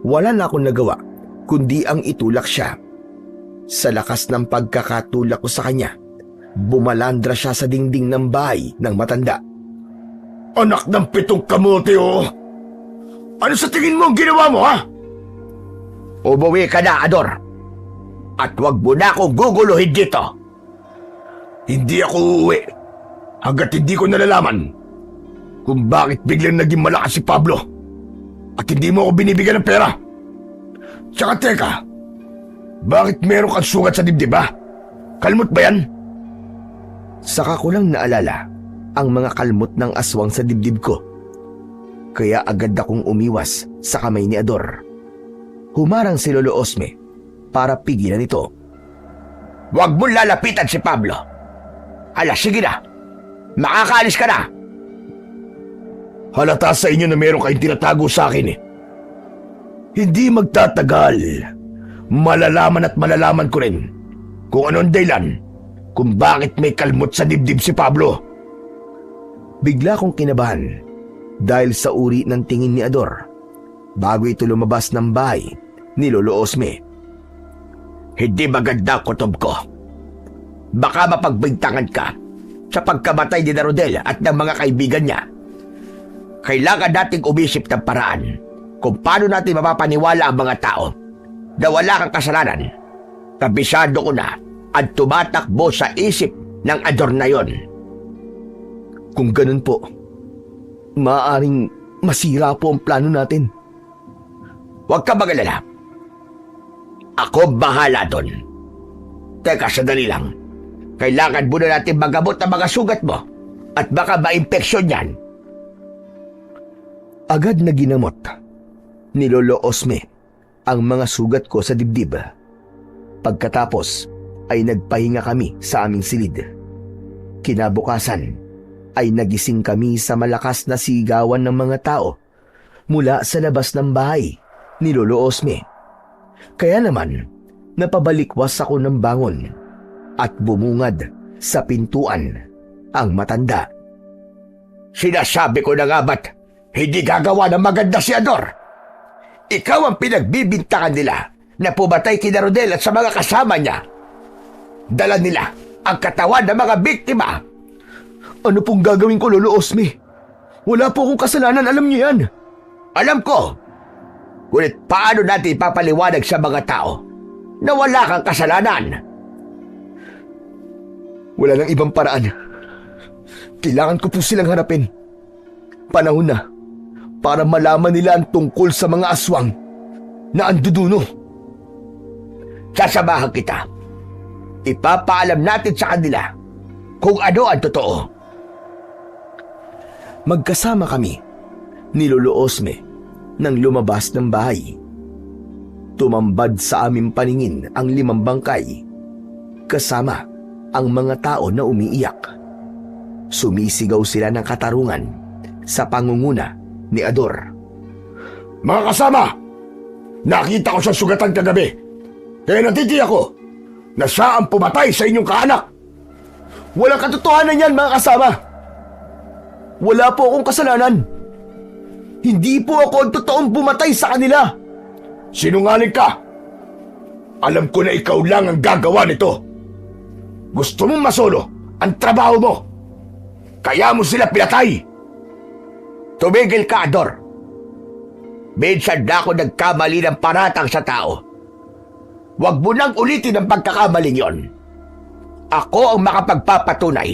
wala na akong nagawa kundi ang itulak siya. Sa lakas ng pagkakatulak ko sa kanya, bumalandra siya sa dingding ng bahay ng matanda. Anak ng 7 kamote oh. Ano sa tingin mo ang ginawa mo ha? Umuwi ka na, Ador. At wag mo na akong guguluhin dito. Hindi ako uuwi hanggat hindi ko nalalaman kung bakit biglang naging malakas si Pablo at hindi mo ako binibigyan ng pera. Tsaka teka, bakit meron kang sugat sa dibdib ba? Kalmot ba yan? Saka ko lang naalala ang mga kalmot ng aswang sa dibdib ko. Kaya agad akong umiwas sa kamay ni Ador. Humarang si Lolo Osme para pigilan ito. Huwag mong lalapitan si Pablo. Hala, sige na. Makakaalis ka na. Halata sa inyo na meron kayong tinatago sa akin eh. Hindi magtatagal. Malalaman at malalaman ko rin kung anong dahilan kung bakit may kalmot sa dibdib si Pablo. Bigla kong kinabahan dahil sa uri ng tingin ni Ador bago ito lumabas ng bahay ni Lolo Osme. Hindi maganda ang kutob ko. Baka mapagbintangan ka sa pagkamatay ni Rodel at ng mga kaibigan niya. Kailangan nating umisip ng paraan kung paano natin mapapaniwala ang mga tao na wala kang kasalanan. Kabisado ko na ang tumatakbo sa isip ng Ador na yon. Kung ganun po, maaaring masira po ang plano natin. Huwag ka magalala. Ako bahala doon. Teka, sandali lang. Kailangan muna natin magamot ang mga sugat mo at baka ma-impeksyon yan. Agad na ginamot ni Lolo Osme ang mga sugat ko sa dibdib. Pagkatapos ay nagpahinga kami sa aming silid. Kinabukasan ay nagising kami sa malakas na sigawan ng mga tao mula sa labas ng bahay ni Lolo Osme. Kaya naman, napabalikwas ako ng bangon at bumungad sa pintuan ang matanda. Sinasabi ko na nga ba't hindi gagawa ng maganda si Ador? Ikaw ang pinagbibintangan nila na pumatay kina Rodel at sa mga kasama niya. Dala nila ang katawan ng mga biktima. Ano pong gagawin ko, Lolo Osme? Wala po akong kasalanan, alam niyo yan. Alam ko. Ngunit paano natin ipapaliwanag sa mga tao na wala kang kasalanan? Wala nang ibang paraan. Kailangan ko po silang harapin. Panahon na para malaman nila ang tungkol sa mga aswang na anduduno. Sasamahan kita. Ipapaalam natin sa kanila kung ano ang totoo. Magkasama kami ni Lolo Osme nang lumabas ng bahay. Tumambad sa aming paningin ang 5 bangkay kasama ang mga tao na umiiyak. Sumisigaw sila ng katarungan sa pangunguna ni Ador. Mga kasama, nakita ko siyang sugatan kagabi. Kaya natitiyak ko na siya ang pumatay sa inyong kaanak. Walang katotohanan yan, mga kasama. Wala po akong kasalanan. Hindi po ako ang totoong bumatay sa kanila. Sinungaling ka. Alam ko na ikaw lang ang gagawa nito. Gusto mong masolo ang trabaho mo. Kaya mo sila pinatay. Tumigil ka, Ador. Minsan na ako nagkamali ng paratang sa tao. Huwag mo nang ulitin ang pagkakamaling yon. Ako ang makapagpapatunay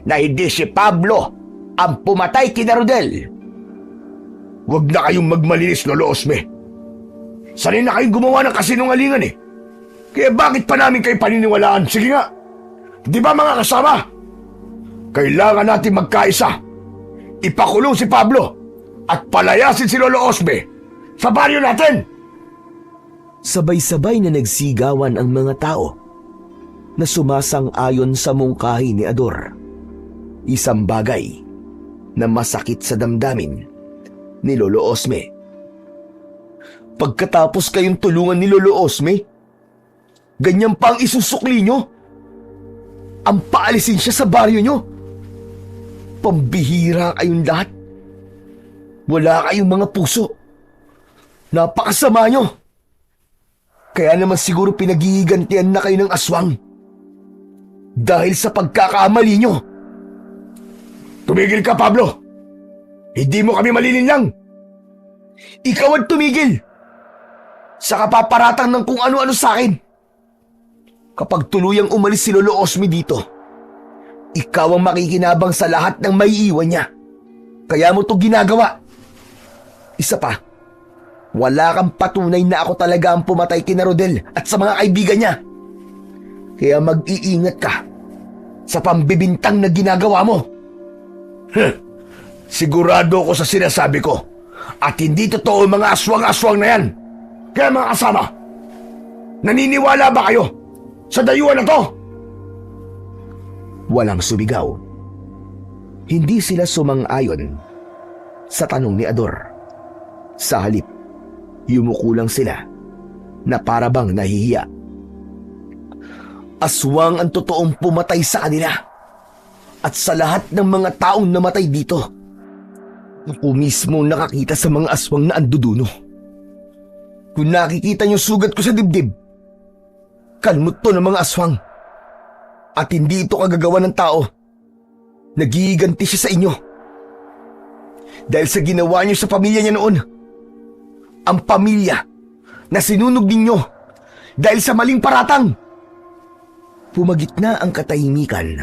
na hindi si Pablo ang pumatay kina Rodel. Huwag na kayong magmalinis, Lolo Osme. Sanay na kayong gumawa ng kasinungalingan eh. Kaya bakit pa namin kayo paniniwalaan? Sige nga. Di ba mga kasama? Kailangan natin magkaisa. Ipakulong si Pablo at palayasin si Lolo Osme sa baryo natin. Sabay-sabay na nagsigawan ang mga tao na sumasang-ayon sa mungkahi ni Ador. Isang bagay na masakit sa damdamin ni Lolo Osme. Pagkatapos kayong tulungan ni Lolo Osme, ganyan pa ang isusukli nyo? Ang paalisin siya sa baryo nyo? Pambihira kayong lahat. Wala kayong mga puso. Napakasama nyo. Kaya naman siguro pinagigantian na kayo ng aswang. Dahil sa pagkakamali nyo. Tumigil ka, Pablo. Hindi mo kami malilinlang. Ikaw ang tumigil. Sa kapaparatang ng kung ano-ano sa akin. Kapag tuluyang umalis si Lolo Osme dito, ikaw ang makikinabang sa lahat ng maiiwan niya. Kaya mo to ginagawa. Isa pa, wala kang patunay na ako talaga ang pumatay kina Rodel at sa mga kaibigan niya. Kaya mag-iingat ka sa pambibintang na ginagawa mo. Sigurado ako sa sinasabi ko at hindi totoo ang mga aswang-aswang na yan. Kaya mga kasama, naniniwala ba kayo sa dayuhan na to? Walang sumigaw. Hindi sila sumang-ayon sa tanong ni Ador. Sa halip, yumuko lang sila na parabang nahihiya. Aswang ang totoong pumatay sa kanila at sa lahat ng mga taong namatay dito. Ako mismo nakakita sa mga aswang na anduduno. Kung nakikita niyo sugat ko sa dibdib, kalmot to ng mga aswang. At hindi ito kagagawa ng tao. Nagiganti siya sa inyo. Dahil sa ginawa niyo sa pamilya niya noon. Ang pamilya na sinunog ninyo dahil sa maling paratang. Pumagitna ang katahimikan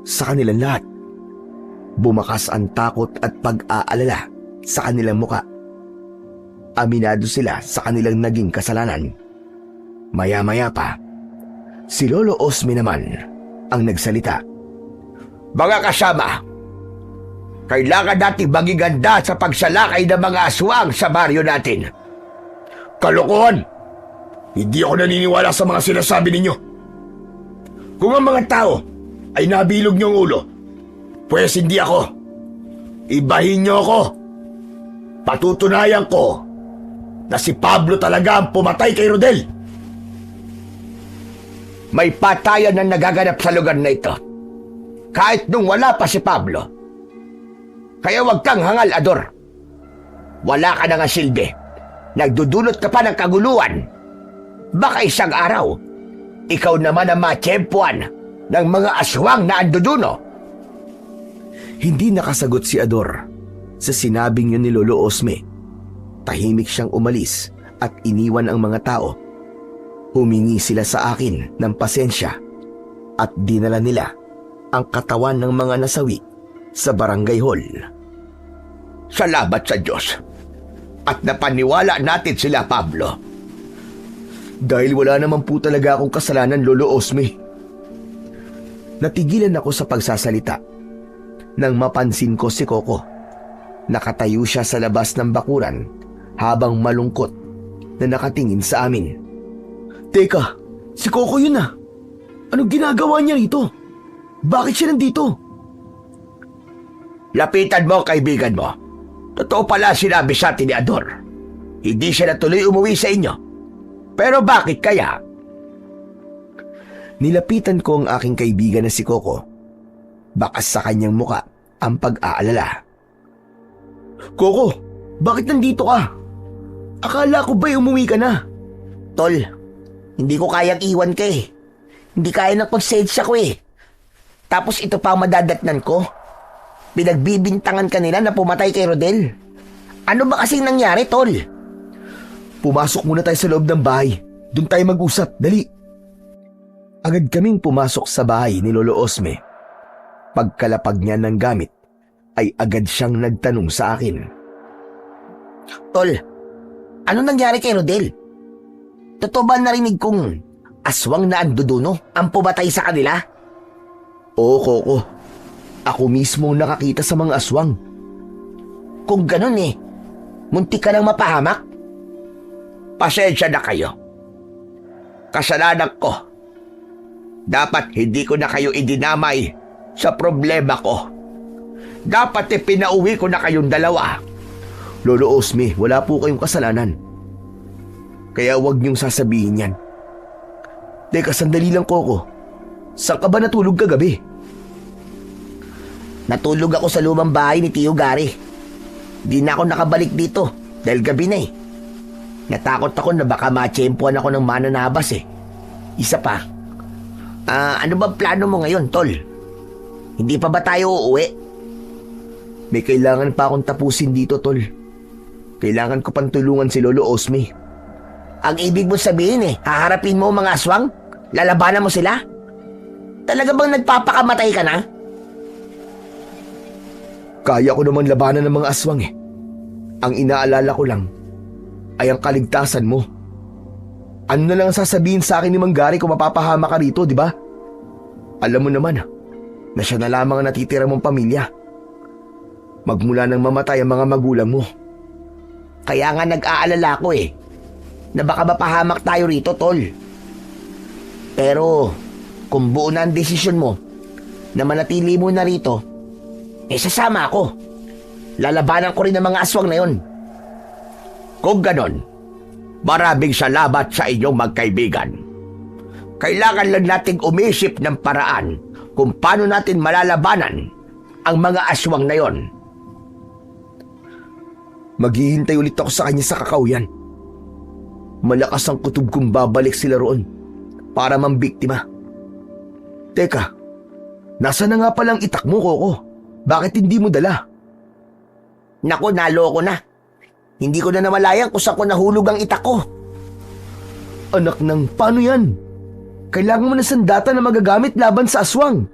sa kanilang lahat. Bumakas ang takot at pag-aalala sa kanilang muka. Aminado sila sa kanilang naging kasalanan. Maya-maya pa, si Lolo Osme naman ang nagsalita. Mga kasama, kailangan natin magiganda sa pagsalakay ng mga aswang sa baryo natin. Kalokohan! Hindi ako naniniwala sa mga sinasabi ninyo. Kung ang mga tao ay nabilog niyong ulo, pues hindi ako. Ibahin niyo ako. Patutunayan ko na si Pablo talaga ang pumatay kay Rodel. May patayan na nagaganap sa lugar na ito. Kahit nung wala pa si Pablo. Kaya wag kang hangal, Ador. Wala ka na nga silbi. Nagdudulot ka pa ng kaguluhan. Baka isang araw, ikaw naman ang matsyempuan ng mga aswang na anduduno. Hindi nakasagot si Ador sa sinabing yun ni Lolo Osme. Tahimik siyang umalis at iniwan ang mga tao. Humingi sila sa akin ng pasensya at dinala nila ang katawan ng mga nasawi sa barangay hall. Salamat sa Diyos at napaniwala natin sila, Pablo. Dahil wala naman po talaga akong kasalanan, Lolo Osme. Natigilan ako sa pagsasalita nang mapansin ko si Coco. Nakatayo siya sa labas ng bakuran habang malungkot na nakatingin sa amin. Teka, si Coco yun ah. Anong ginagawa niya rito? Bakit siya nandito? Lapitan mo, kaibigan mo. Totoo pala sinabi sa atin ni Ador. Hindi siya natuloy umuwi sa inyo. Pero bakit kaya? Nilapitan ko ang aking kaibigan na si Coco. Bakas sa kanyang muka ang pag-aalala. Coco, bakit nandito ka? Akala ko ba'y umuwi ka na? Tol, hindi ko kayang iwan ka eh. Hindi kaya ng pagsensya ko eh. Tapos ito pa ang madadatnan ko. Pinagbibintangan ka nila na pumatay kay Rodel. Ano ba kasing nangyari, Tol? Pumasok muna tayo sa loob ng bahay. Doon tayo mag-usap, dali. Agad kaming pumasok sa bahay ni Lolo Osme. Pagkalapag niya ng gamit, ay agad siyang nagtanong sa akin. Tol, ano nangyari kay Rodel? Totoo ba narinig kong aswang na anduduno ang pumatay sa kanila? Oo, Coco. Ako mismo nakakita sa mga aswang. Kung ganun muntik ka nang mapahamak. Pasensya na kayo. Kasalanan ko. Dapat hindi ko na kayo idinamay sa problema ko. Dapat pinauwi ko na kayong dalawa. Lolo Osme, wala po kayong kasalanan. Kaya huwag niyong sasabihin yan. Teka, sandali lang, Coco. Saan ka ba natulog kagabi? Natulog ako sa lumang bahay ni Tio Gary. Di na ako nakabalik dito dahil gabi na Natakot ako na baka matsyempuan ako ng mananabas Isa pa, ano ba plano mo ngayon, Tol? Hindi pa ba tayo uuwi? May kailangan pa akong tapusin dito, Tol. Kailangan ko pang tulungan si Lolo Osme. Ang ibig mo sabihin haharapin mo ang mga aswang? Lalabanan mo sila? Talaga bang nagpapakamatay ka na? Kaya ko naman labanan ng mga aswang Ang inaalala ko lang ay ang kaligtasan mo. Ano na lang ang sasabihin sa akin ni Mang Gary kung mapapahama ka rito, di ba? Alam mo naman na siya na lamang ang natitira mong pamilya. Magmula nang mamatay ang mga magulang mo. Kaya nga nag-aalala ko na baka mapahamak tayo rito, Tol. Pero kung buo na ang desisyon mo na manatili mo na rito, sasama ako. Lalabanan ko rin ang mga aswang na yon. Kung ganon, maraming salamat sa inyong magkaibigan. Kailangan lang nating umisip ng paraan kung paano natin malalabanan ang mga aswang na yon. Maghihintay ulit ako sa kanya sa kakauyan. Malakas ang kutob kung babalik sila roon para mambiktima. Teka, nasa na nga palang itak mo, Coco? Bakit hindi mo dala? Naku, naloko na. Hindi ko na namalayan kung saan ko nahulog ang itak ko. Anak ng, paano yan? Kailangan mo na sandata na magagamit laban sa aswang.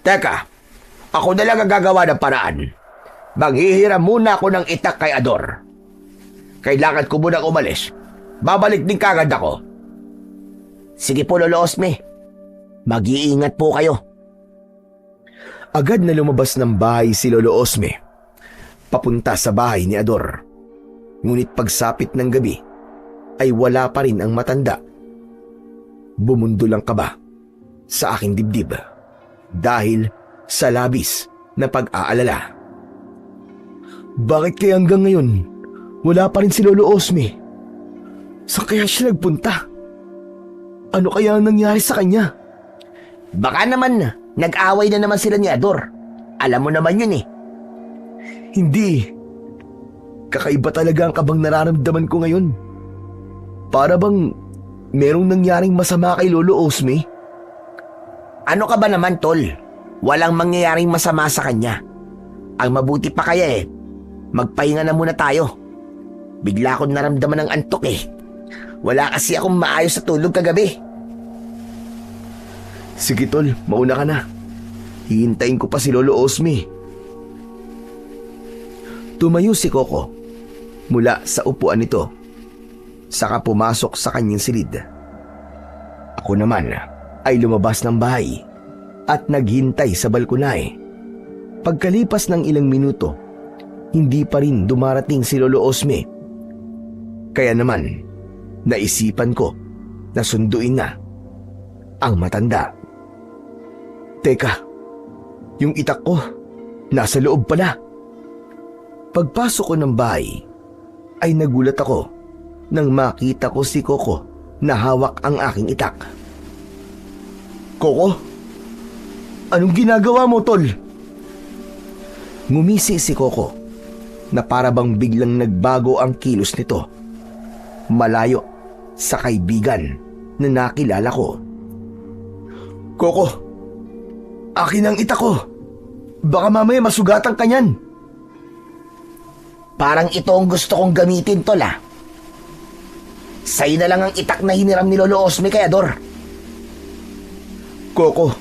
Teka, ako na lang ang gagawa ng paraan. Manghihiram muna ako ng itak kay Ador. Kailangan ko munang umalis. Babalik din kagad ako. Sige po, Lolo Osme. Mag-iingat po kayo. Agad na lumabas ng bahay si Lolo Osme, papunta sa bahay ni Ador. Ngunit pagsapit ng gabi, ay wala pa rin ang matanda. Bumundol ang kaba sa aking dibdib dahil sa labis na pag-aalala. Bakit kaya hanggang ngayon wala pa rin si Lolo Osme? Saan kaya siya nagpunta? Ano kaya ang nangyari sa kanya? Baka naman nag-away na naman sila ni Ador. Alam mo naman yun Hindi. Kakaiba talaga ang kabang nararamdaman ko ngayon. Para bang merong nangyaring masama kay Lolo Osme? Ano ka ba naman, Tol? Walang mangyayaring masama sa kanya. Ang mabuti pa kaya magpahinga na muna tayo. Bigla akong naramdaman ng antok Wala kasi akong maayos sa tulog kagabi. Sige, Tol, mauna ka na. Hihintayin ko pa si Lolo Osme. Tumayo si Coco mula sa upuan nito, saka pumasok sa kanyang silid. Ako naman ay lumabas ng bahay at naghintay sa balkonahe. Pagkalipas ng ilang minuto, hindi pa rin dumarating si Lolo Osme. Kaya naman, naisipan ko na sunduin na ang matanda. Teka, yung itak ko nasa loob pala. Pagpasok ko ng bahay, ay nagulat ako nang makita ko si Coco na hawak ang aking itak. Coco? Anong ginagawa mo, Tol? Ngumisi si Coco na para bang biglang nagbago ang kilos nito. Malayo sa kaibigan na nakilala ko. Coco, akin ang itak ko. Baka mamaya masugatan ka niyan. Parang ito ang gusto kong gamitin, Tol Sa'yo na lang ang itak na hiniram ni Lolo Osme kay Ador. Coco,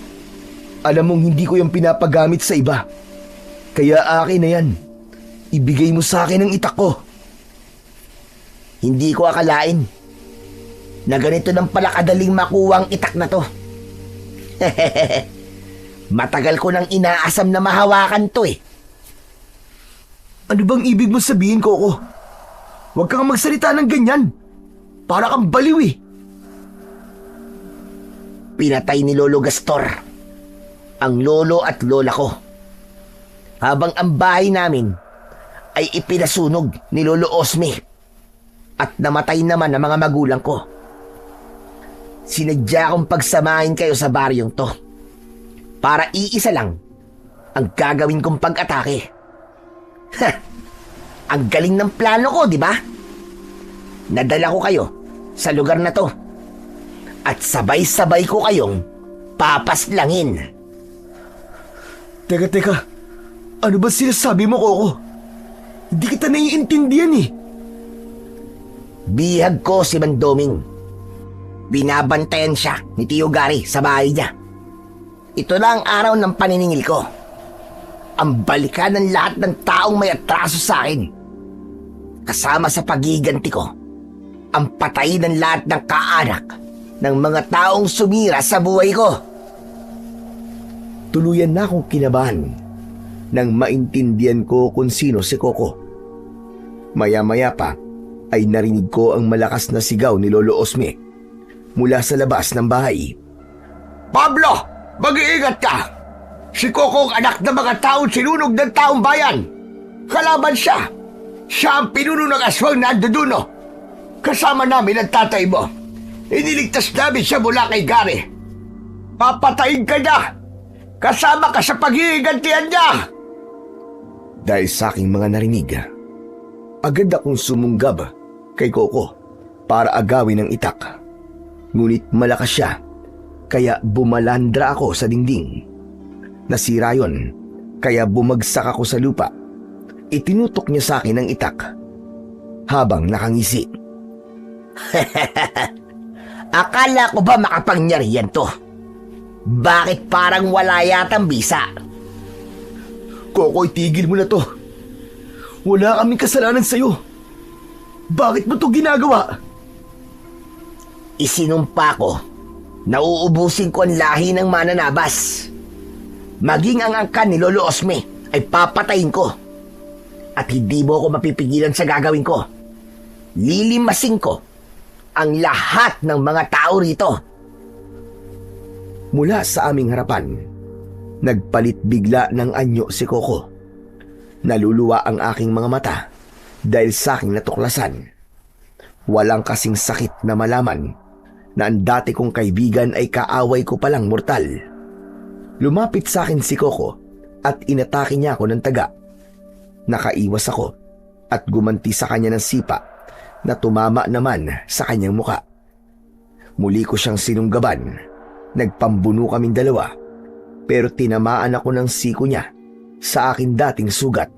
alam mong hindi ko yung pinapagamit sa iba. Kaya akin na yan. Ibigay mo sa akin ang itak ko. Hindi ko akalain na ganito nang pala kadaling makuha ang itak na to. Matagal ko nang inaasam na mahawakan to eh. Ano bang ibig mo sabihin, Coco? Huwag kang magsalita ng ganyan. Para kang baliw eh. Pinatay ni Lolo Gastor ang lolo at lola ko, habang ang bahay namin ay ipinasunog ni Lolo Osme at namatay naman ang mga magulang ko. Sinadya kong pagsamahin kayo sa baryong to para iisa lang ang gagawin kong pag-atake. Ang galing ng plano ko, di ba? Nadala ko kayo sa lugar na to at sabay-sabay ko kayong papaslangin. Teka. Ano ba sinasabi mo, Coco? Hindi kita naiintindihan eh. Bihag ko si Mandoming. Binabantayan siya ni Tio Gary sa bahay niya. Ito na ang araw ng paniningil ko. Ang balikan ng lahat ng taong may atraso sa akin. Kasama sa pagiganti ko, ang patay ng lahat ng kaanak ng mga taong sumira sa buhay ko. Tuluyan na akong kinabahan nang maintindihan ko kung sino si Coco. Maya-maya pa ay narinig ko ang malakas na sigaw ni Lolo Osme mula sa labas ng bahay. Pablo, mag-iingat ka! Si Coco ang anak ng mga taong sinunog ng taong bayan. Kalaban siya. Siya ang pinuno ng aswang na andoduno. Kasama namin ang tatay mo. Iniligtas namin siya mula kay Gary. Papatayin ka niya. Kasama ka sa pag-iigantihan niya. Dahil sa aking mga narinig, agad akong sumunggab kay Coco para agawin ang itak. Ngunit malakas siya, kaya bumalandra ako sa dingding. Nasira yon, kaya bumagsak ako sa lupa. Itinutok niya sa akin ang itak habang nakangisi. Akala ko ba makapangyarihan to? Bakit parang wala yatang bisa? Coco, itigil mo na to. Wala kaming kasalanan sa'yo. Bakit mo to ginagawa? Isinumpa ko na uubusin ko ang lahi ng mananabas. Maging ang angkan ni Lolo Osme ay papatayin ko. At hindi mo ako mapipigilan sa gagawin ko. Lilimasin ko ang lahat ng mga tao rito. Mula sa aming harapan, nagpalit bigla ng anyo si Coco. Naluluwa ang aking mga mata dahil sa aking natuklasan. Walang kasing sakit na malaman na ang dati kong kaibigan ay kaaway ko palang mortal. Lumapit sa akin si Coco at inatake niya ako ng taga. Nakaiwas ako at gumanti sa kanya ng sipa na tumama naman sa kanyang muka. Muli ko siyang sinunggaban. Nagpambuno kaming dalawa pero tinamaan ako ng siko niya sa akin dating sugat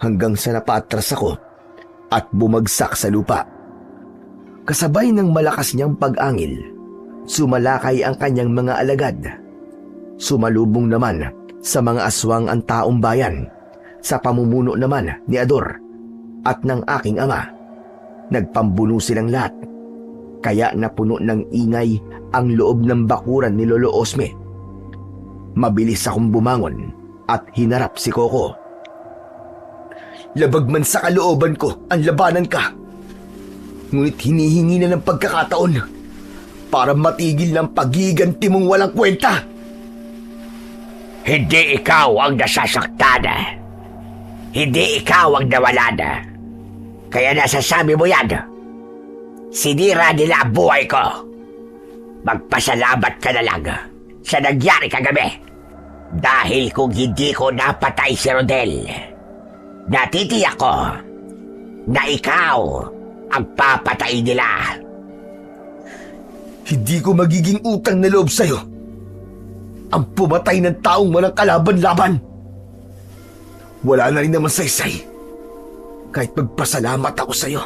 hanggang sa napatras ako at bumagsak sa lupa. Kasabay ng malakas niyang pag-angil, sumalakay ang kanyang mga alagad. Sumalubong naman sa mga aswang ang taong bayan sa pamumuno naman ni Ador at ng aking ama. Nagpambuno silang lahat, kaya napuno ng ingay ang loob ng bakuran ni Lolo Osme. Mabilis akong bumangon at hinarap si Coco. Labag man sa kalooban ko ang labanan ka. Ngunit hinihingi na ng pagkakataon para matigil ng pagiganti mong walang kwenta. Hindi ikaw ang nasasaktan. Hindi ikaw ang nawalan. Kaya nasasabi mo yan. Sinira nila ang buhay ko. Magpasalamat ka na lang sa nangyari kagabi. Dahil kung hindi ko napatay si Rodel, natitiyak ko na ikaw ang papatay nila. Hindi ko magiging utang na loob sa'yo ang pumatay ng taong walang kalaban-laban. Wala na rin naman saysay kahit magpasalamat ako sa'yo.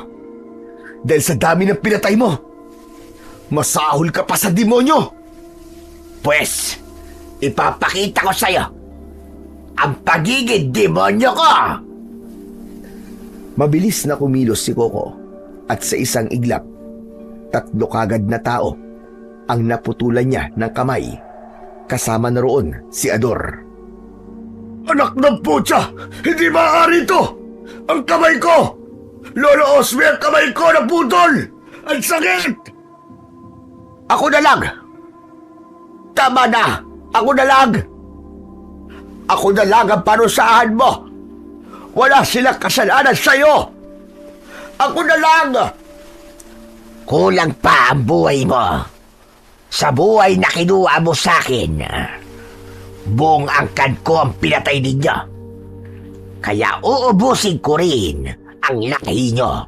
Dahil sa dami ng pinatay mo, masahol ka pa sa demonyo! Pwes, ipapakita ko sa'yo ang pagiging demonyo ko! Mabilis na kumilos si Coco at sa isang iglap, 3 kagad na tao ang naputulan niya ng kamay. Kasama na roon si Ador. Anak ng putya! Hindi maaari ito! Ang kamay ko! Lolo Osme, ang kamay ko naputol! Ang sakit! Ako na lang! Tama na! Ako na lang! Ako na lang ang parusahan mo! Wala silang kasalanan sa'yo! Ako na lang! Kulang pa ang buhay mo sa buhay na kinuha mo sa akin. Buong angkan ko ang pinatay ninyo. Kaya uubusin ko rin ang lahi nyo.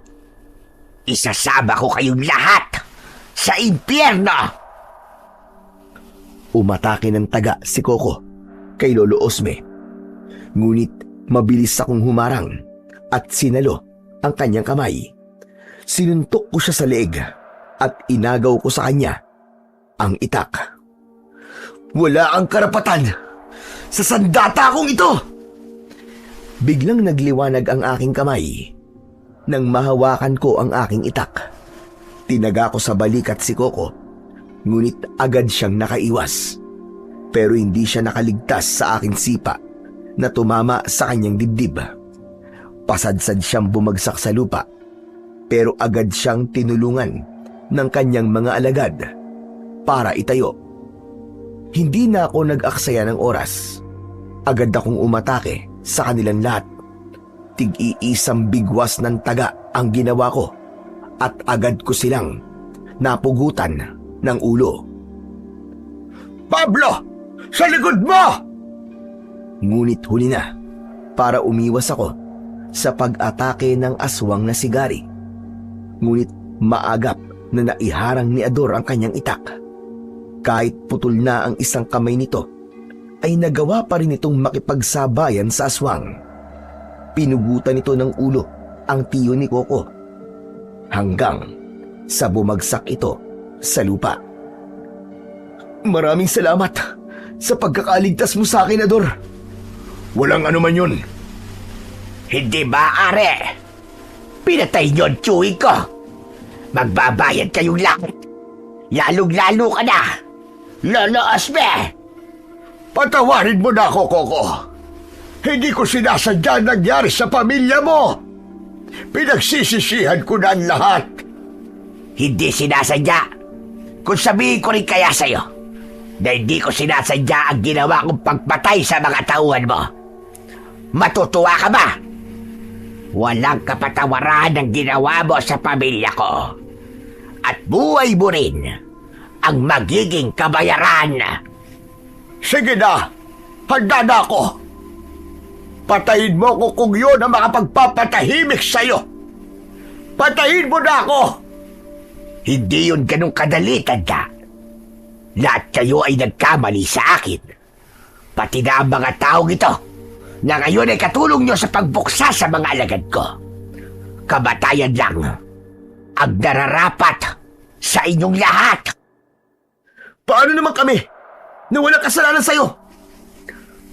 Isasama ko kayong lahat sa impyerno. Umatake ng taga si Coco kay Lolo Osme. Ngunit mabilis akong humarang at sinalo ang kanyang kamay. Sinuntok ko siya sa leeg at inagaw ko sa kanya ang itak. Wala ang karapatan sa sandata kong ito! Biglang nagliwanag ang aking kamay nang mahawakan ko ang aking itak. Tinaga ko sa balikat si Coco, ngunit agad siyang nakaiwas. Pero hindi siya nakaligtas sa aking sipa na tumama sa kanyang dibdib. Pasadsad siyang bumagsak sa lupa, pero agad siyang tinulungan ng kanyang mga alagad para itayo. Hindi na ako nag-aksaya ng oras. Agad akong umatake sa kanilang lahat. Tig-iisang bigwas ng taga ang ginawa ko at agad ko silang napugutan ng ulo. Pablo! Sa likod mo! Ngunit huli na para umiwas ako sa pag-atake ng aswang na si Gary. Ngunit maagap na naiharang ni Ador ang kanyang itak. Kahit putol na ang isang kamay nito, ay nagawa pa rin itong makipagsabayan sa aswang. Pinugutan nito ng ulo ang tiyo ni Coco hanggang sa bumagsak ito sa lupa. Maraming salamat sa pagkakaligtas mo sa akin, Ador. Walang anuman yun. Hindi ba, Are? Pinatay niyo ang tiyuhin ko. Magbabayad kayong lahat. Lalong-lalo ka na, Lolo Osme! Patawarin mo na ako, Coco. Hindi ko sinasadya nangyari sa pamilya mo. Pinagsisisihan ko na ang lahat. Hindi sinasadya. Kung sabihin ko rin kaya sa'yo na hindi ko sinasadya ang ginawa kong pagpatay sa mga tauhan mo, matutuwa ka ba? Walang kapatawaran ang ginawa mo sa pamilya ko. At buhay mo rin ang magiging kabayaran. Sige na, handa na ako. Patayin mo ko kung yun ang makapagpapatahimik sa'yo. Patayin mo na ako! Hindi yun ganun kadali, tanda. Lahat kayo ay nagkamali sa akin. Pati na ang mga taong ito na ngayon ay katulong nyo sa pagbuksa sa mga alagad ko. Kamatayan lang ang nararapat sa inyong lahat. Paano naman kami na walang kasalanan sa'yo?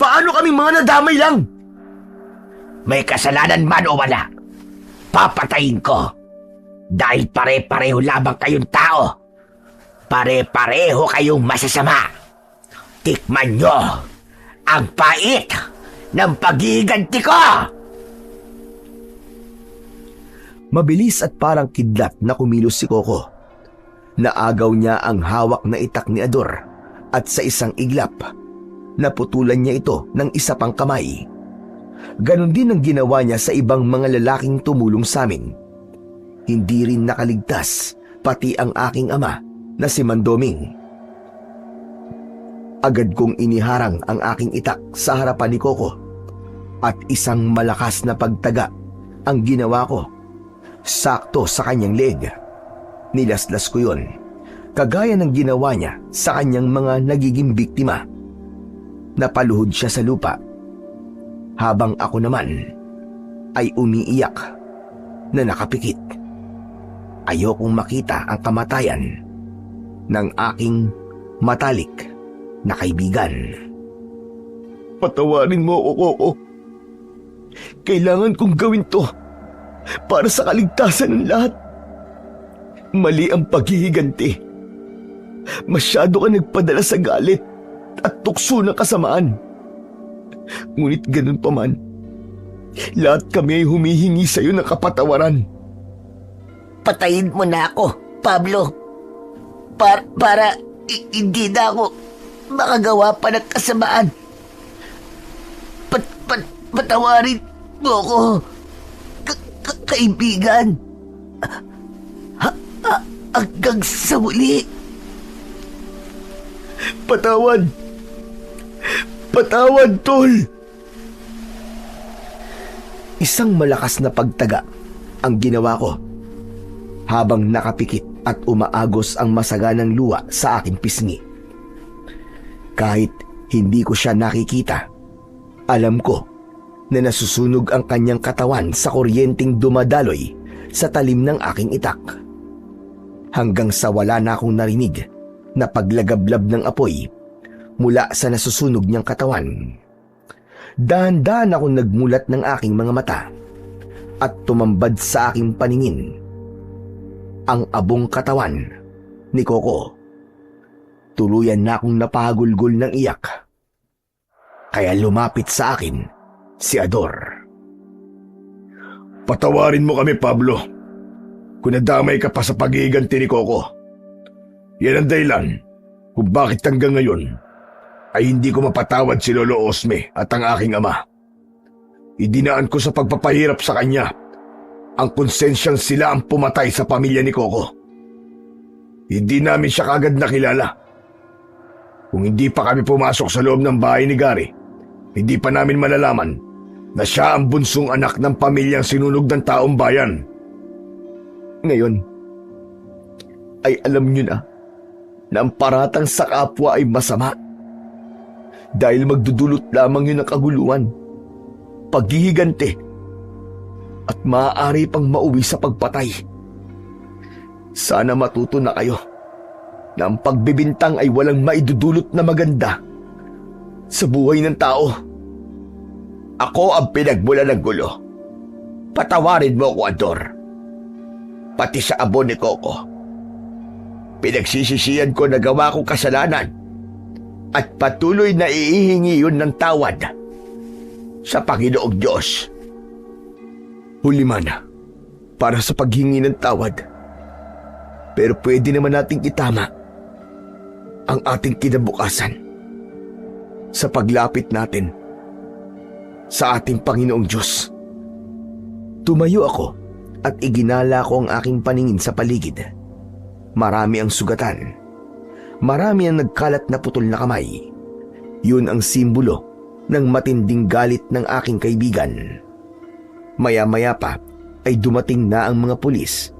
Paano kami mga nadamay lang? May kasalanan man o wala, papatayin ko. Dahil pare-pareho lamang kayong tao. Pare-pareho kayong masasama. Tikman nyo ang pait ng paghihiganti ko! Mabilis at parang kidlat na kumilos si Coco. Naagaw niya ang hawak na itak ni Ador at sa isang iglap, naputulan niya ito ng isa pang kamay. Ganon din ang ginawa niya sa ibang mga lalaking tumulong sa amin. Hindi rin nakaligtas pati ang aking ama na si Mandoming. Agad kong iniharang ang aking itak sa harapan ni Coco at isang malakas na pagtaga ang ginawa ko. Sakto sa kanyang leeg. Nilaslas ko yun, kagaya ng ginawa niya sa kanyang mga nagiging biktima. Napaluhod siya sa lupa, habang ako naman ay umiiyak na nakapikit. ayokong makita ang kamatayan ng aking matalik na kaibigan. Patawarin mo ako, Koko. Kailangan kong gawin to para sa kaligtasan ng lahat. Mali ang paghihiganti. Masyado ka nagpadala sa galit at tukso ng kasamaan. Ngunit ganun pa man, lahat kami ay humihingi sa iyo ng kapatawaran. Patayin mo na ako, Pablo. Para hindi na ako makagawa pa ng kasamaan. Patawarin mo ako, kaibigan. Hanggang sa muli. Patawad! Patawad, Tol! Isang malakas na pagtaga ang ginawa ko habang nakapikit at umaagos ang masaganang luha sa aking pisngi. Kahit hindi ko siya nakikita, alam ko na nasusunog ang kanyang katawan sa kuryenteng dumadaloy sa talim ng aking itak. Hanggang sa wala na akong narinig na paglagablab ng apoy mula sa nasusunog niyang katawan. Dahan-dahan akong nagmulat ng aking mga mata at tumambad sa aking paningin ang abong katawan ni Coco. Tuluyan na akong napahagulgol ng iyak. Kaya lumapit sa akin si Ador. Patawarin mo kami, Pablo. Kung nadamay ka pa sa pag-iiganti ni Coco. Yan ang dahilan kung bakit hanggang ngayon ay hindi ko mapatawad si Lolo Osme at ang aking ama. Idinaan ko sa pagpapahirap sa kanya ang konsensyang sila ang pumatay sa pamilya ni Coco. Hindi namin siya kagad nakilala. Kung hindi pa kami pumasok sa loob ng bahay ni Gary, hindi pa namin malalaman na siya ang bunsong anak ng pamilyang sinunog ng taong bayan. Ngayon, ay alam niyo na ang paratang sa kapwa ay masama. Dahil magdudulot lamang yun ng kaguluhan, paghihiganti, at maaari pang mauwi sa pagpatay. Sana matuto na kayo na ang pagbibintang ay walang maidudulot na maganda sa buhay ng tao. Ako ang pinagmula ng gulo. Patawarin mo ako, Ador. Pati sa abo ni Coco. Pinagsisisihan ko na gawa kong kasalanan at patuloy na ihihingi yun ng tawad sa Panginoong Diyos. Huli man, para sa paghingi ng tawad. Pero pwede naman nating itama ang ating kinabukasan sa paglapit natin sa ating Panginoong Diyos. Tumayo ako at iginala ko ang aking paningin sa paligid. Marami ang sugatan. Marami ang nagkalat na putol na kamay. Yun ang simbolo ng matinding galit ng aking kaibigan. Maya-maya pa ay dumating na ang mga pulis.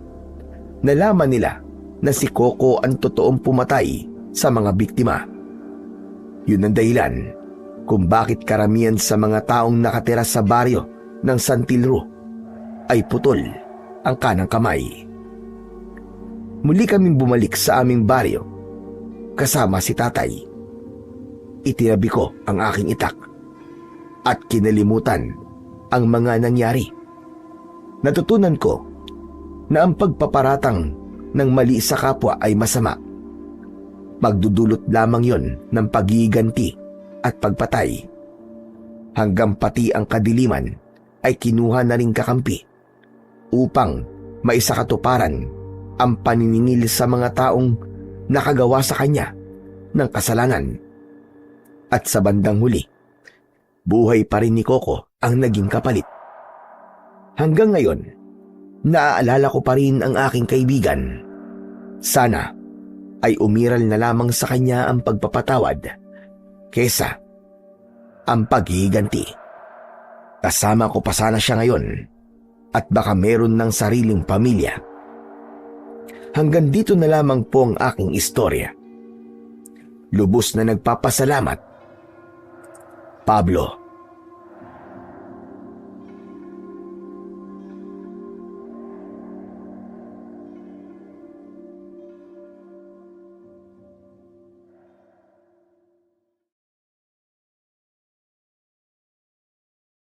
Nalaman nila na si Coco ang totoong pumatay sa mga biktima. Yun ang dahilan kung bakit karamihan sa mga taong nakatira sa baryo ng Santilro ay putol ang kanang kamay. Muli kaming bumalik sa aming baryo kasama si tatay. Itinabi ko ang aking itak at kinalimutan ang mga nangyari. Natutunan ko na ang pagpaparatang ng mali sa kapwa ay masama. Magdudulot lamang yon ng paghihiganti at pagpatay. Hanggang pati ang kadiliman ay kinuha na ring kakampi upang maisakatuparan ang paniningil sa mga taong nakagawa sa kanya ng kasalanan. At sa bandang huli, buhay pa rin ni Coco ang naging kapalit. Hanggang ngayon, naaalala ko pa rin ang aking kaibigan. Sana ay umiral na lamang sa kanya ang pagpapatawad kesa ang paghihiganti. Kasama ko pa sana siya ngayon at baka meron ng sariling pamilya. Hanggang dito na lamang po ang aking istorya. Lubos na nagpapasalamat, Pablo.